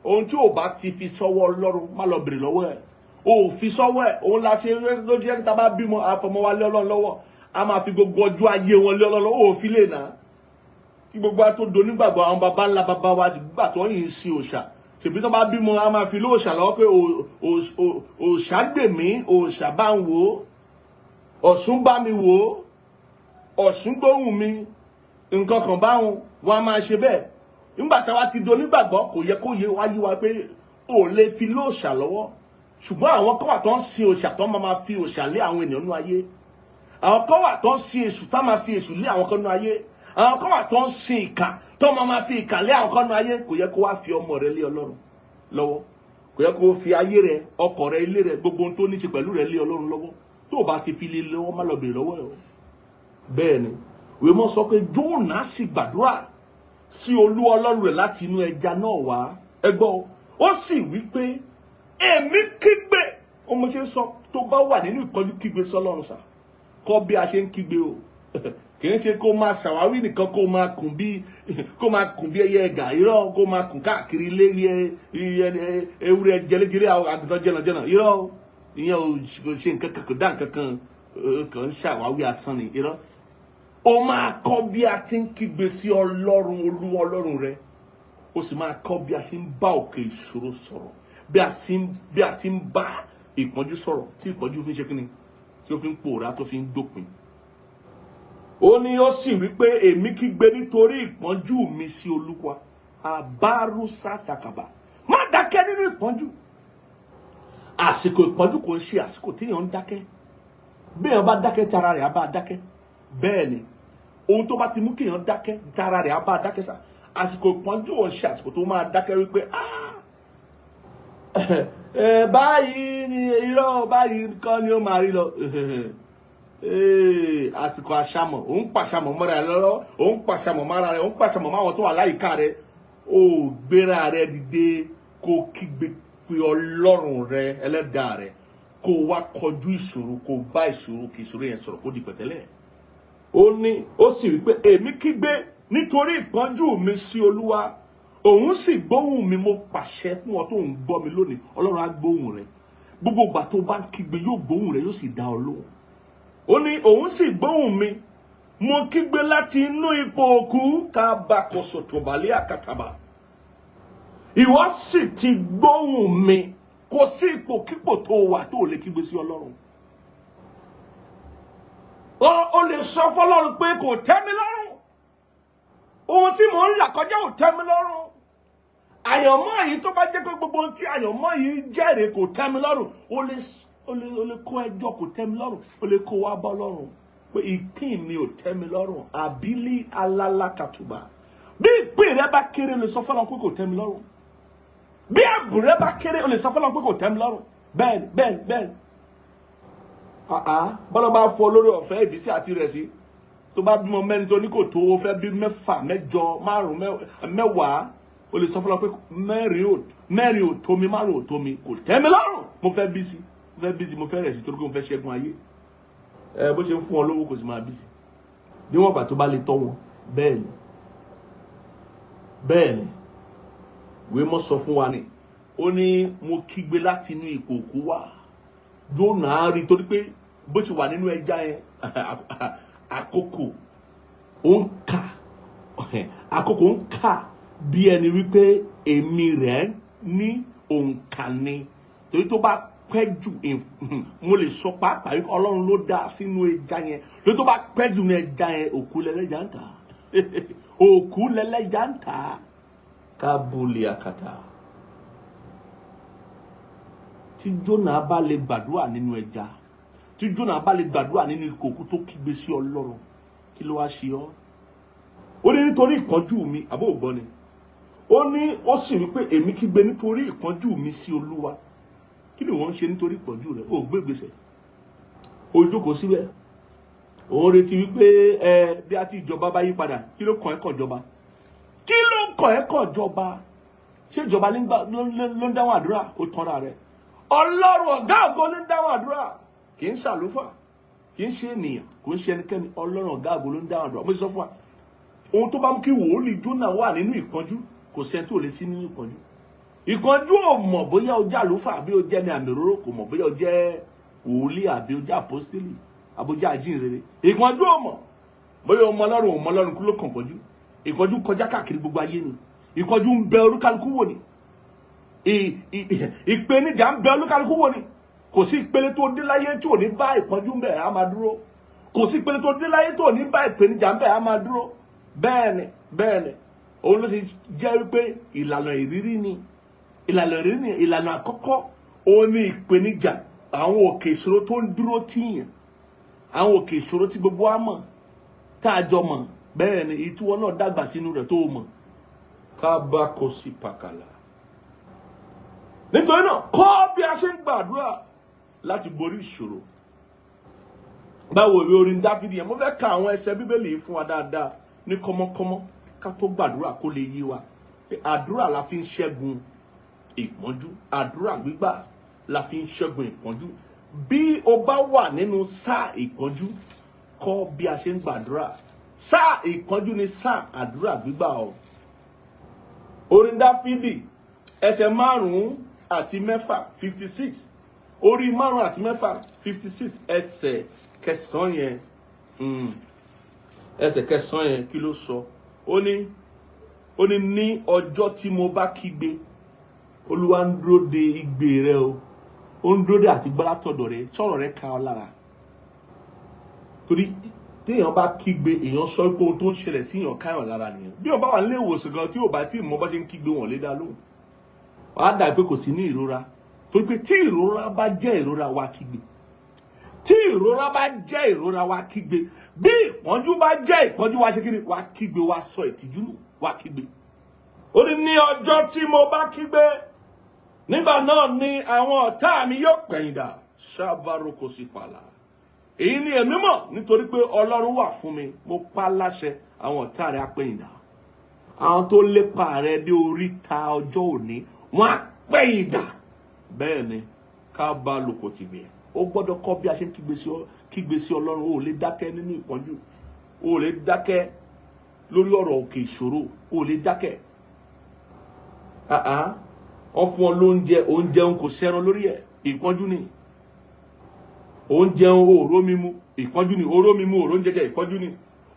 S1: Ohun tí ò bá ti fi sọ́wọ́ Ọlọ́run má lọ bèrè lọ́wọ́ ẹ̀. O ò fi sọ́wọ́ ẹ̀, òun la ṣe ló jẹ́ tá bá bímọ àfọmọ́ wa lé Ọlọ́run lọ́wọ́. A máa fi gbogbo ọjọ́ ayé wọn lé Ọlọ́run lọ́wọ́. O ò fi lè nà. Kí gbogbo wa tó donígbàgbọ́ àwọn baba ńlá baba wa ti gbà tó yìn sí òòṣà. Ṣèbí tó bá bímọ a máa fi lóòṣà lọ́wọ́ pé òòṣà gbè mí, òòṣà bá ń wò ó, Ọ̀ṣun bá mi wò ó, Ọ̀ṣun gbóhùn mi, nǹkan kan báwọn wọn a máa ṣe bẹ́ẹ̀. Nígbà táwa ti donígbàgbọ́ kò yẹ kó yé wa pé ò lè fi lóòṣà lọ́wọ́. Ṣùgbọ́n àwọn kan wà tó ń sin òòṣà tó máa fi òòṣà lé àwọn ènìyàn nínú ayé. Àwọn kan wà tó ń sin èṣù tó máa fi èṣù lé àwọn kan nínú ayé. Àwọn kan wà tó ń sin ìkà tó máa fi ìkà lé àwọn kan nínú ayé. Kò yẹ kó wá fi ọmọ rẹ lé Ọlọ́run lọ́wọ́. Kò yẹ kó fi ayé rẹ, ọkọ rẹ, ilé rẹ, gbogbo ohun tó ní ṣe pẹ̀lú rẹ lé Ọlọ́run lọ́wọ́. Tó o bá ti fi lé lọ́wọ́ má lọ bèrè lọ́wọ́ ẹ̀ o. Bẹ́ẹ̀ ni ìwé mọ́ sọ pé Jónà sì gbàdúrà sí Olúwa Ọlọ́run rẹ̀ láti inú ẹja náà wá. Ẹ gbọ́, ó sì wí pé èmi kígbe. Ọmọ ṣe sọ tó bá wà nínú ìkọjú kígbe sọ́lọ́run sà. Kọ́ bí a ṣe ń kígbe o. Kì í ṣe kó máa ṣàwáwí nìkan kó máa kùn bí ẹyẹ ẹ̀gà, irọ́, kó máa kùn káàkiri ilé ewúrẹ́ jẹlẹjẹlẹ àgùntàn jẹnàjẹnà, irọ́. Ìyẹn ò ṣe nǹkan kan, kò dá nǹkan kan, kàn ń ṣàwáwí asán ni, irọ́. Ó máa kọ́ bí a ti ń kígbe sí Ọlọ́run, Olúwa Ọlọ́run rẹ. Ó sì máa kọ́ bí a ṣe ń bá òkè ìṣòro sọ̀rọ̀, bí a ti ń bá ìpọ́njú sọ̀rọ̀ tí ìpọ́njú fi ń ṣe kíni, tí ó fi ń pòórá, tó fi ń dópin. Ó ní ó sì wí pé èmi kígbe nítorí ìpọ́njú mi sí Olúwa. Àbárúsá takàbà. Má dákẹ́ nínú ìpọ́njú. Àsìkò ìpọ́njú kò ń ṣe àsìkò tí èèyàn ń dákẹ́. Bí èèyàn bá dákẹ́ tara rẹ̀ á bá dákẹ́. Bẹ́ẹ̀ ni ohun tó bá ti mú kí èèyàn dákẹ́ tara rẹ̀ á bá dákẹ́ sá. Àsìkò ìpọ́njú ò ń ṣe àsìkò tó máa dákẹ́ wípé báyìí ni irọ́, báyìí kọ́ ni ó máa rí lọ. Àsìkò àṣàmọ̀, òun pàṣàmọ̀ mọ́ra rẹ̀ lọ́wọ́, òun pàṣàmọ̀ mọ́ra rẹ̀, òun pàṣàmọ̀ máwọn tó wà láyìíká rẹ̀. Ó gbéra rẹ̀ dìde kó kígbe pé Ọlọ́run rẹ̀, Ẹlẹ́dàá rẹ̀, kó wá kọjú ìṣòro, kó bá ìṣòro kí ìṣòro yẹn sọ̀rọ̀ kó di pẹ̀tẹ́lẹ̀. Ó ní ó sì wí pé èmi kígbe nítorí ìpọ́njú mi sí Olúwa. òun sì gbóhùn mi, mo pàṣẹ fún ọ tó ń gbọ́ mi lónìí, Ọlọ́run á gbóhùn rẹ. Gbogbo ìgbà tó bá ń kígbe yóò gbóhùn rẹ, yóò sì dá ọ lóhùn. Ó ní òun sì gbóhùn mi, mo kígbe láti inú ipò òkú, kábàkóso tòbálẹ̀ àkàtàbà. Ìwọ sì ti gbóhùn mi. Kò sí ipòkípò tó wà tó lè kígbe sí Ọlọ́run. O lè sọ fọ́lọ́run pé kò tẹ́ mi lọ́rùn. Ohun tí mò ń là kọjá ò tẹ́ mi lọ́rùn. Àyànmọ́ yìí tó bá jẹ́ pé gbogbo ohun tí àyànmọ́ yìí jẹ́rìí kò tẹ́ mi lọ́rùn, o lè kó ẹjọ́ kò tẹ́ mi lọ́rùn, o lè kó wá bọ́ lọ́rùn pé ìpín mi ò tẹ́ mi lọ́rùn. Àbílí alálàkàtúbà. Bí ìpín rẹ bá kéré, lè sọ fọ́lọ́run pé kò tẹ́ mi lọ́rùn. Bí ẹ̀bùn rẹ bá kéré, o lè sọ fọ́lọ́run pé kò tẹ́ mi lọ́rùn. Bẹ́ẹ̀ni. Bọ́lá bá fọ lórí ọ̀fẹ́ ìbísí àti rẹ̀ sí. Tó bá bímọ mẹ́rin tó ní kò tó, o fẹ́ bí 6, 8, 5, 10, o lè sọ fọ́lọ́run pé mẹ́rin ò tó mi, 5 ò tó mi, kò tẹ́ mi lọ́rùn. Mo fẹ́ bí sí, mo fẹ́ rẹ̀ sí torí pé mo fẹ́ ṣẹ́gun ayé. Bó ṣe ń fún ọ lówó kò sì máa bí sí. Bí wọ́n gbà tó bá lè tọ́ wọn. Bẹ́ẹ̀ni. Ìwé mọ́ sọ fún wa ni. Ó ní mo kígbe láti inú ipò òkú wá. Jónà rí torí pé bó ti wà nínú ẹja yẹn, àkókò ń kà bí ẹni wípé èmi rẹ̀ ní òǹkà ni. Torí tó bá pẹ́ jù, mo lè sọ pàápàá wípé Ọlọ́run ló dá sínú ẹja yẹn. Torí tó bá pẹ́ jù ní ẹja yẹn, òkú lẹ́lẹ́jà ń tà. Òkú lẹ́lẹ́jà ń tà. Kábùlì àkàtà. Tí Jónà bá lè gbàdúrà nínú ẹja, tí Jónà bá lè gbàdúrà nínú ìkòkò tó kígbe sí Ọlọ́run, kí ló wá ṣe ọ́? Ó ní nítorí ìpọ́njú mi, àbó ògbọ́n ni. Ó ní ó sì wípé èmi kígbe nítorí ìpọ́njú mi sí Olúwa. Kí ni wọ́n ń ṣe nítorí ìpọ́njú rẹ̀? Ó gbé ìgbésẹ̀. Ó jókòó síbẹ̀. Ó retí wípé bí a ti ìjọba bá yí padà, kí ló kàn ẹ́ kàn jọba? Kí ló kàn ẹ́ kàn jọba? Ṣé ìjọba ló ń dáhùn àdúrà? Ó tanra rẹ̀. Ọlọ́run ọ̀gá ògo ló ń dáhùn àdúrà. Kì í ṣàlùfà, kì í ṣe ènìyàn, kò ń ṣe ẹnikẹ́ni. Ọlọ́run ọ̀gá ògo ló ń dáhùn àdúrà. Mo sọ fún wa, ohun tó bá mú kí wòlíì Jónà wà nínú ìpọ́njú, kò sẹ́ni tó lè sí nínú ìpọ́njú. Ìpọ́njú ò mọ̀ bóyá o jẹ́ àlùfà àbí o jẹ́ ní àmì òróró, kò mọ̀ bóyá o jẹ́ wòlíì àbí o jẹ́ àpọ́stélì àbí o jẹ́ àjíǹrere. Ìpọ́njú ò mọ̀ bóyá o mọ Ọlọ́run kú ló kàn pọ́njú. Ìpọ́njú kọjá káàkiri gbogbo ayé ni. Ìpọ́njú ń bẹ olúkálukú wò ni. Ìpèníjà ń bẹ olúkálukú wò ni. Kò sí ìpele tó dé láyé tí ò ní bá ìpọ́njú ń bẹ, á máa dúró. Kò sí ìpele tó dé láyé tó ò ní bá ìpèníjà ń bẹ, á máa dúró. Bẹ́ẹ̀ni. Òun ló sì jẹ́ wípé ìlànà ìrírí ni. Ìlànà àkọ́kọ́, òun ni ìpèníjà, àwọn òkè ìṣòro tó ń dúró tìyàn. Àwọn òkè ìṣòro tí gbogbo wa mọ̀, tá a jọ mọ̀. Bẹ́ẹ̀ni, ìtúwọ́ náà dàgbà sínú rẹ̀ tó mọ̀. Kábàkósì pàkàlà. Nítorí náà, kọ́ bí a ṣe ń gbàdúrà láti borí ìṣòro. Báwo ìwé orin Dáfídì yẹn, mo fẹ́ ka àwọn ẹsẹ̀ Bíbélì yìí fún wa dáadáa ní kọ́mọ́kọ́mọ́ ká tó gbàdúrà kó lè yé wa. Àdúrà la fi ń ṣẹ́gun ìpọ́njú. Àdúrà gbígbà la fi ń ṣẹ́gun ìpọ́njú. Bí o bá wà nínú sáà ìpọ́njú, kọ́ bí a ṣe ń gbàdúrà. Sáà ìpọ́njú ni sáà àdúrà gbígbà o. Orin Dáfídì ẹsẹ̀ 5-6, 56. Orí 5-6, 56. Ẹsẹ̀ kẹsàn-án yẹn. Ẹsẹ̀ kẹsàn-án yẹn kí ló sọ? Ó ní ní ọjọ́ tí mo bá kígbe, Olúwa ń dúró de igbe rẹ o. Ó ń dúró de àti gbọ́ látọ̀dọ̀ rẹ. Sọ̀rọ̀ rẹ ká ọ lára. Torí téèyàn bá kígbe, èèyàn sọ pé ohun tó ń ṣẹlẹ̀ sí èèyàn káyàn lára nìyẹn. Bí o bá wà nílé ìwòsàn gan tí o bá tí mọ bá ṣe ń kígbe wọn lé dá lóhùn. Wàá dà pé kò sí ní ìrora. Torí pé tí ìrora bá jẹ́ ìrora wa kígbe. Tí ìrora bá jẹ́ ìrora wa kígbe. Bí ìpọ́njú bá jẹ́ ìpọ́njú wa ṣe kí ni? Wa kígbe, wa sọ ìtìjú nù, wa kígbe. Ó ní ọjọ́ tí mo bá kígbe, nígbà náà ni àwọn ọ̀tá mi yóò pẹ̀yìndà. Ṣáàbàrò kò sí fàlà. Èyí ni èmi mọ̀ nítorí pé Ọlọ́run wà fún mi. Mo pa láṣẹ, àwọn ọ̀tá rẹ̀ á pẹ̀yìndà. Àwọn tó lépa rẹ̀ dé oríta ọjọ́ òní, wọ́n á pẹ̀yìndà. Bẹ́ẹ̀ ni ká bá lòkò tì bẹ̀. Ó gbọ́dọ̀ kọ́ bí a ṣe ń kígbe sí Ọlọ́run. O ò lè dákẹ́ nínú ìpọ́njú. O ò lè dákẹ́ lórí ọ̀rọ̀ òkè ìṣòro. O ò lè dákẹ́. wọ́n fún ọ lóúnjẹ oúnjẹ ń kò sẹ́ran lórí ẹ̀ ìpọ́njú ni oúnjẹ òró mímu ìpọ́njú ni òró mímu òró jẹjẹ ìpọ́njú ni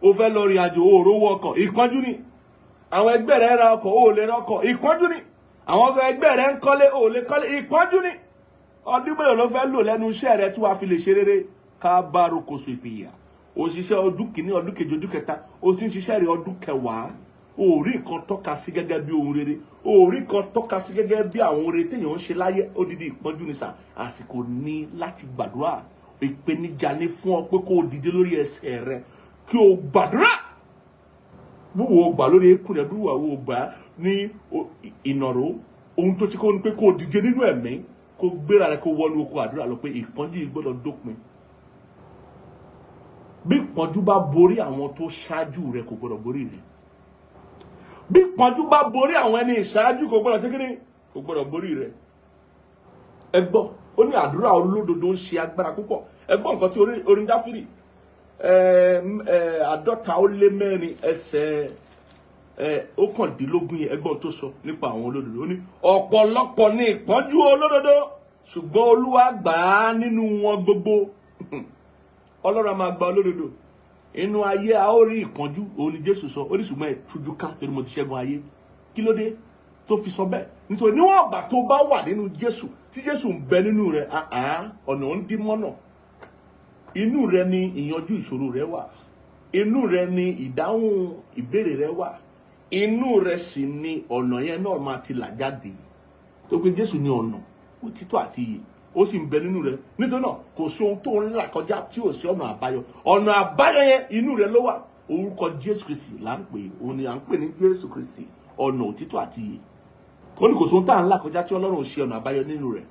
S1: o fẹ́ lọ rìn àjò òró wọ ọkọ̀ ìpọ́njú ni àwọn ẹgbẹ́ rẹ̀ ra ọkọ̀ ó lè ra ọkọ̀ ìpọ́njú ni àwọn ẹgbẹ́ rẹ̀ ń kọ́lé ó lè kọ́lé ìpọ́njú ni ọdún mélòó ló fẹ́ lò lẹ́nu iṣẹ́ rẹ̀ tí wàá fi lè ṣe rere ká bá rokoṣo ìpìyà òṣìṣẹ́ ọdún kìíní ọdún kejì ọdún kẹta ó ti ń ṣiṣẹ́ rẹ̀ ọdún kẹwàá orí nǹkan tọ́ka sí gẹ́gẹ́ bí ohun rere orí nǹkan tọ́ka sí gẹ́gẹ́ bí àwọn oore téèyàn ń ṣe láyé odidi ìpọ́njú ni sà àsìkò ní láti gbàdúrà ìpèníjà ní fún ọ pé kó o dìde lórí ẹsẹ̀ rẹ kí o gbàdúrà búwo gbà lórí ekun rẹ búwo àwọn gbà ní ìnàró ohun tó ti kó ní pé kó o dìde nínú ẹ̀mí kó gbéra rẹ kó wọnú oko àdúrà lọ pé ìpọ́njú yìí gbọ́dọ̀ dópin bí ìpọ́njú bá borí àwọn tó ṣáájú rẹ kò gbọ́dọ̀ borí rẹ bí ìpọ́njú bá borí àwọn ẹni ìṣáájú kò gbọ́dọ̀ tẹ́kínní kò gbọ́dọ̀ borí rẹ ẹ gbọ́ ó ní àdúrà olódodo ń ṣe agbára púpọ̀ ẹ gbọ́ nǹkan tí orin Dáfídì 50 ẹsẹ̀ 19 yẹn ẹ gbọ́ tó sọ nípa àwọn olódodo ó ní ọ̀pọ̀lọpọ̀ ní ìpọ́njú olódodo ṣùgbọ́n Olúwa gbà á nínú wọn gbogbo Ọlọ́run á máa gba olódodo inú ayé a ó rí ìpọ́njú òun ni Jésù sọ ó ní ṣùgbọ́n ẹ tújú ká torí mo ti ṣẹ́gun ayé kí ló dé tó fi sọ bẹ́ẹ̀ nítorí níwọ̀n àgbà tó bá wà nínú Jésù tí Jésù ń bẹ nínú rẹ̀ ọ̀nà ń dí mọ́nà inú rẹ̀ ni ìyanjú ìṣòro rẹ̀ wà inú rẹ̀ ni ìdáhùn ìbéèrè rẹ̀ wà inú rẹ̀ sì ni ọ̀nà yẹn náà máa ti là jáde tó pé Jésù ni ọ̀nà òtítọ́ àti ìyè ó sì ń bẹ nínú rẹ̀ nítorí náà kò sí ohun tó ń là kọjá tí ò sí ọ̀nà àbáyọ yẹn inú rẹ̀ ló wà orúkọ Jésù Kristi là ń pè òun ni à ń pè ní Jésù Kristi ọ̀nà òtítọ́ àti ìyè ó ní kò sóhun tá à ń là kọjá tí Ọlọ́run ò ṣe ọ̀nà àbáyọ nínú rẹ̀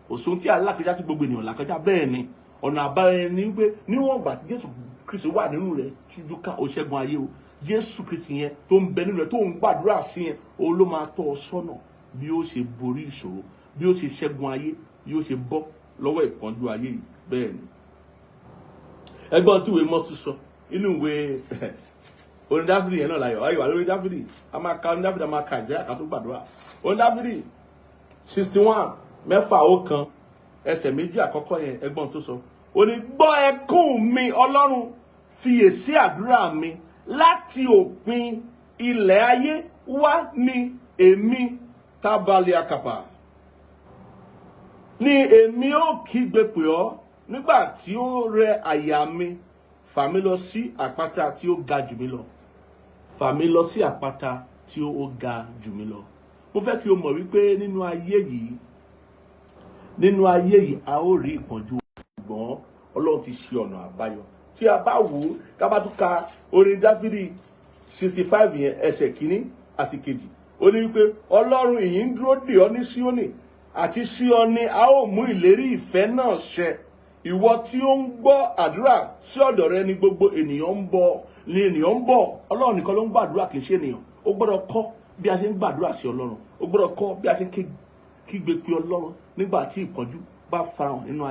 S1: kò sóhun tí à ń là kọjá tí gbogbo ènìyàn là kọjá bẹ́ẹ̀ ni ọ̀nà àbáyọ yẹn ni wípé níwọ̀n ìgbà tí Jésù Kristi wà nínú rẹ̀ tújú ká o ṣẹ́gun ayé o Jésù Kristi yẹn tó ń bẹ nínú rẹ̀ tó ń gbàdúrà sí yẹn o ló máa tọ́ ọ sọ́nà bí ó ṣe borí ìṣòro bí ó ṣe ṣẹ́gun ayé bí ó ṣe bọ́ lọ́wọ́ ìpọ́njú ayé yìí bẹ́ẹ̀ ni ẹgbọ́n tí ìwé mọ́tò sọ inú ìwé orin Dáfídì yẹn náà láyọ̀ ayọ̀ wà lórí Dáfídì a máa ka orin Dáfídì a máa ka ìjẹ́ àkàtó gbàdúrà orin Dáfídì 61:1 ẹsẹ̀ méjì àkọ́kọ́ yẹn ẹgbọ́n tó sọ ó ní gbọ́ ẹkún mi Ọlọ́run fiyèsí àdúrà mi láti òpin ilẹ̀ ayé wá ní èmi tábàlẹ̀ àkàpà ní èmi ó kígbe pè ọ́ nígbà tí ó rẹ àyà mi fà mí lọ sí àpáta tí ó ga jù mí lọ fà mí lọ sí àpáta tí ó ga jù mí lọ mo fẹ́ kí o mọ̀ wípé nínú ayé yìí a ó rí ìpọ́njú ṣùgbọ́n Ọlọ́run ti ṣe ọ̀nà àbáyọ tí a bá wò ó ká bá tún ka orin Dáfídì 65 yẹn ẹsẹ̀ kìíní àti kejì ó ní wípé Ọlọ́run ìyìn ń dúró dè ọ́ ní Síónì àti sí ọ ni a ó mú ìlérí ìfẹ́ náà ṣẹ ìwọ tí ó ń gbọ́ àdúrà sí ọ̀dọ̀ rẹ ni gbogbo ènìyàn ń bọ̀ Ọlọ́run nìkan ló ń gbàdúrà kì í ṣe ènìyàn ó gbọ́dọ̀ kọ́ bí a ṣe ń gbàdúrà sí Ọlọ́run ó gbọ́dọ̀ kọ́ bí a ṣe ń kígbe pé Ọlọ́run nígbà tí ìpọ́njú bá farahàn nínú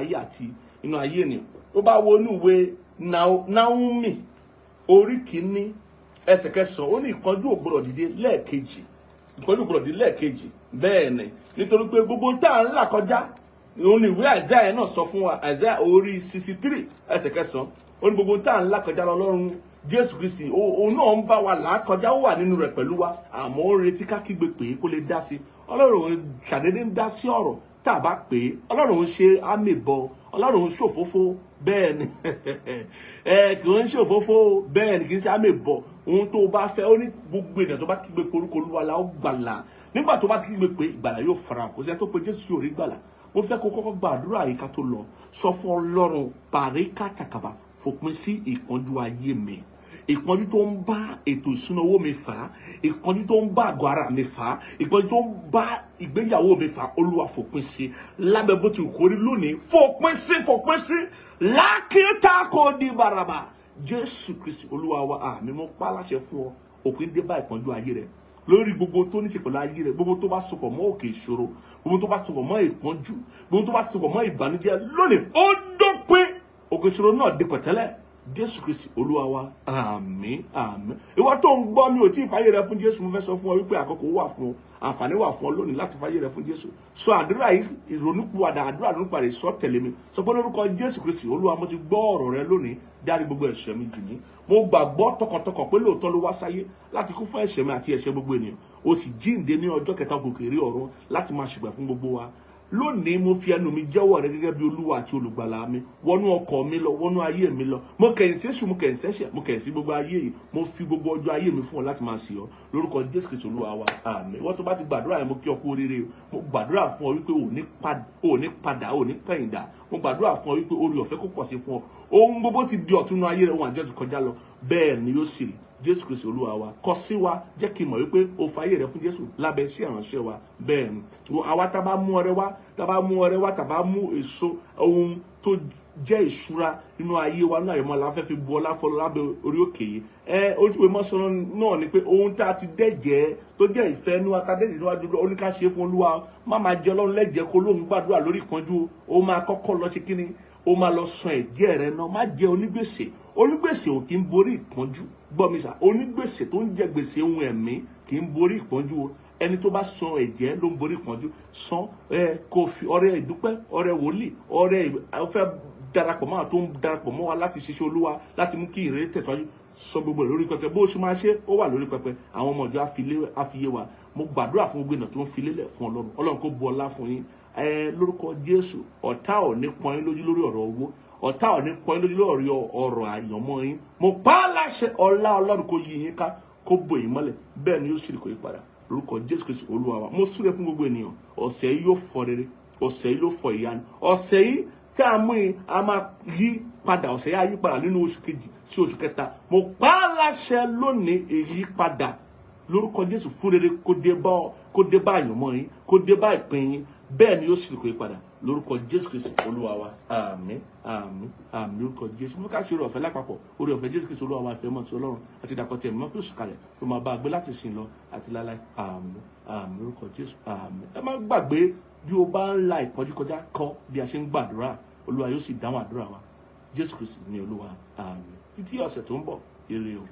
S1: ayé ènìyàn ó bá wo inú ìwé Náúmì orí kìíní ẹsẹ̀ 9 ó ní ìpọ́njú ò gbọ́dọ̀ dìde lẹ́ẹ̀kejì bẹ́ẹ̀ ni nítorí pé gbogbo tá à ń là kọjá òun ni ìwé Àìsáyà náà sọ fún wa Àìsáyà orí 63 ẹsẹ̀ 9 ó ní gbogbo tá à ń là kọjá lọ́rùn Jésù Kristi òun náà ń bá wa là kọjá ó wà nínú rẹ̀ pẹ̀lú wa àmọ́ ó retí ká kígbe pé kó lè dá sí Ọlọ́run ṣàdédé ń dá sí ọ̀rọ̀ tá a bá pè é Ọlọ́run ń ṣe àmìbọ Ọlọ́run ń ṣòfófó bẹ́ẹ̀ ni kì í ṣòfófó bẹ́ẹ̀ ni kì í ṣe àmìbọ ohun tó bá fẹ́ ó ní gbogbo ènìyàn tó bá kígbe pé orúkọ Olúwa la ó gbàlà nígbà tó bá ti kígbe pé ìgbàlà yóò farahàn kò sí ẹni tó pe Jésù yóò rí gbàlà mo fẹ́ kó kọ́kọ́ gbàdúrà yìí ká tó lọ sọ fún Ọlọ́run pàríkà tàkàbà fòpin sí ìpọ́njú ayé mi ìpọ́njú tó ń bá ètò ìṣúná owó mi fà á ìpọ́njú tó ń bá àgọ́ ara mi fà á ìpọ́njú tó ń bá ìgbéyàwó mi fà á Olúwa fòpin sí lábẹ́ bó ti kórí lónìí fòpin sí lákìtà kò di bàràbà Jésù Kristi Olúwa wa àmì mo pa láṣẹ fún ọ òpin dé bá ìpọ́njú ayé rẹ lórí gbogbo tó ní ṣe pẹ̀lú ayé rẹ gbogbo tó bá sopọ̀ mọ́ òkè ìṣòro gbogbo tó bá sopọ̀ mọ́ ìpọ́njú gbogbo tó bá sopọ̀ mọ́ ìbànújẹ́ lónìí ó dópin òkè ìṣòro náà di pẹ̀tẹ́lẹ̀ Jésù Kristi Olúwa wa àmín ìwọ tó ń gbọ́ mi ò tí ì fàyè rẹ fún Jésù mo fẹ́ sọ fún ọ wípé àkókò wà fún ọ àǹfààní wà fún ọ lónìí láti fàyè rẹ fún Jésù. Sọ àdúrà yìí, ìrònúpìwàdà àdúrà ìrònúpìwàdà sọ tẹ̀lé mi. Sọ pé lórúkọ Jésù Kristi Olúwa, mo ti gbọ́ ọ̀rọ̀ rẹ lónìí, dárí gbogbo ẹ̀ṣẹ̀ mi jì mí. Mo gbàgbọ́ tọkàntọkàn pé lóòótọ́ ló wá sáyé láti kú fún ẹ̀ṣẹ̀ mi àti ẹ̀ṣẹ̀ gbogbo ènìyàn. Ó sì jíǹde ní ọjọ́ kẹta gòkè rí ọ̀run láti máa ṣègbà fún gbogbo wa. Lónìí mo fi ẹnu mi jẹ́wọ́ rẹ gẹ́gẹ́ bí Olúwa àti olùgbàlà mi. Wọnú ọkọ̀ mi lọ, wọnú ayé mi lọ. Mo kẹ̀yìn sí èṣù, mo kẹ̀yìn sẹ́ṣẹ̀, mo kẹ̀yìn sí gbogbo ayé yìí. Mo fi gbogbo ọjọ́ ayé mi fún ọ láti máa sìn ọ́. Lórúkọ Jésù Kristi Olúwa wa, àmín. Wọ́n tó bá ti gbàdúrà yẹn, mo kí ọ kú oríire. Mo gbàdúrà fún ọ wípé ò ní padà, ò ní pẹ̀yìndà. Mo gbàdúrà fún ọ wípé oore ọ̀fẹ́ kó pọ̀ sí fún ọ. Ohun gbogbo ti di ọ̀tun nínú ayé rẹ, ohun àjẹ́ ti kọjá lọ. Bẹ́ẹ̀ ni yóò sì rí. Jésù Kristi Olúwa wa, kọ sí wa, jẹ́ kí n mọ̀ wípé o fàyè rẹ fún Jésù lábẹ́ iṣẹ́ ìránṣẹ́ wa. Bẹ́ẹ̀ ni àwa tá bá mú ọrẹ wá, tá bá mú èso ohun tó jẹ́ ìṣúra nínú ayé wa náà, ìmọ̀ la fẹ́ fi bu ọlá fọlọ́ lábẹ́ orí òkè yìí. Ojúwe mọ́sán náà ni pé ohun tá a ti dẹ́jẹ́ tó jẹ́ ìfẹ́ inú atadẹ́jẹ́ níwájú ó ní ká ṣe fún Olúwa. Má máa jẹ Ọlọ́run lẹ́jẹ̀ kó lóun gbàdúrà lórí ìpọ́njú. Ó máa kọ́kọ́ lọ ṣe kíni, ó máa lọ san ẹ̀jẹ̀ rẹ náà. Má jẹ onígbèsè. Onígbèsè ò kí ń borí ìpọ́njú. Gbọ́ mi sà, onígbèsè tó ń jẹ gbèsè ohun ẹ̀mí kì í borí ìpọ́njú. Ẹni tó bá san ẹ̀jẹ̀ ló ń borí ìpọ́njú. San kò fi ọrẹ ìdúpẹ́, ọrẹ wòlíì, ọrẹ ọfẹ́ darapọ̀ mọ́ àwọn tó ń darapọ̀ mọ́ wa láti ṣiṣẹ́ Olúwa, láti mú kí ìrere tẹ̀síwájú. Sọ gbogbo ẹ̀ lórí pẹpẹ. Bó o ṣe máa ṣe, ó wà lórí pẹpẹ. Àwọn ọmọ ìjọ àfiyé wa. Mo gbàdúrà fún gbogbo ènìyàn tó ń fi lélẹ̀ fún Ọlọ́run. Ọlọ́run kó bu ọlá fún yín. Lórúkọ Jésù, ọ̀tá ò ní pọ́n yín lójú lórí ọ̀rọ̀ owó. Ọ̀tá ò ní pọ́n yín lójú lórí ọ̀rọ̀ àyànmọ́ yín. Mo pa á láṣẹ, ọlá Ọlọ́run kó yí yín ká, kó bò yín mọ́lẹ̀. Bẹ́ẹ̀ ni yóò sì rí kó yí padà. Lórúkọ Jésù Kristi Olúwa wa, mo súre fún gbogbo ènìyàn. Ọ̀sẹ̀ yìí yóò fọ rere. Ọ̀sẹ̀ yìí ló fọ ìyanu. Ọ̀sẹ̀ yìí tí a mú yín, a máa yí padà. Ọ̀sẹ̀ yìí á yí padà nínú oṣù kejì sí oṣù kẹta. Mo pa á láṣẹ lónìí, èyí padà lórúkọ Jésù fún rere kó dé bá àyànmọ́ yín, kó dé bá ìpín yín. Bẹ́ẹ̀ ni yóò sì rí kó yí padà. Lórúkọ Jésù Kristi Olúwa wa, àmín, àmín, àmín. Lórúkọ Jésù. Mo ká ṣe oore ọ̀fẹ́ lápapọ̀, oore ọ̀fẹ́ Jésù Kristi Olúwa wa, ìfẹ́ mọ́ ti Ọlọ́run àti ìdàpọ̀ tẹ̀mí mọ́ kí ó sì kalẹ̀ tó máa bá a gbé láti sìn lọ àti láláì. Àmín, àmín. Lórúkọ Jésù, àmín. Ẹ má gbàgbé, bí o bá ń la ìpọ́njú kọjá, kọ́ bí a ṣe ń gbàdúrà. Olúwa yóò sì dáhùn àdúrà wa. Jésù Kristi ni Olúwa, àmín. Títí ọ̀sẹ̀ tó ń bọ̀, ire o.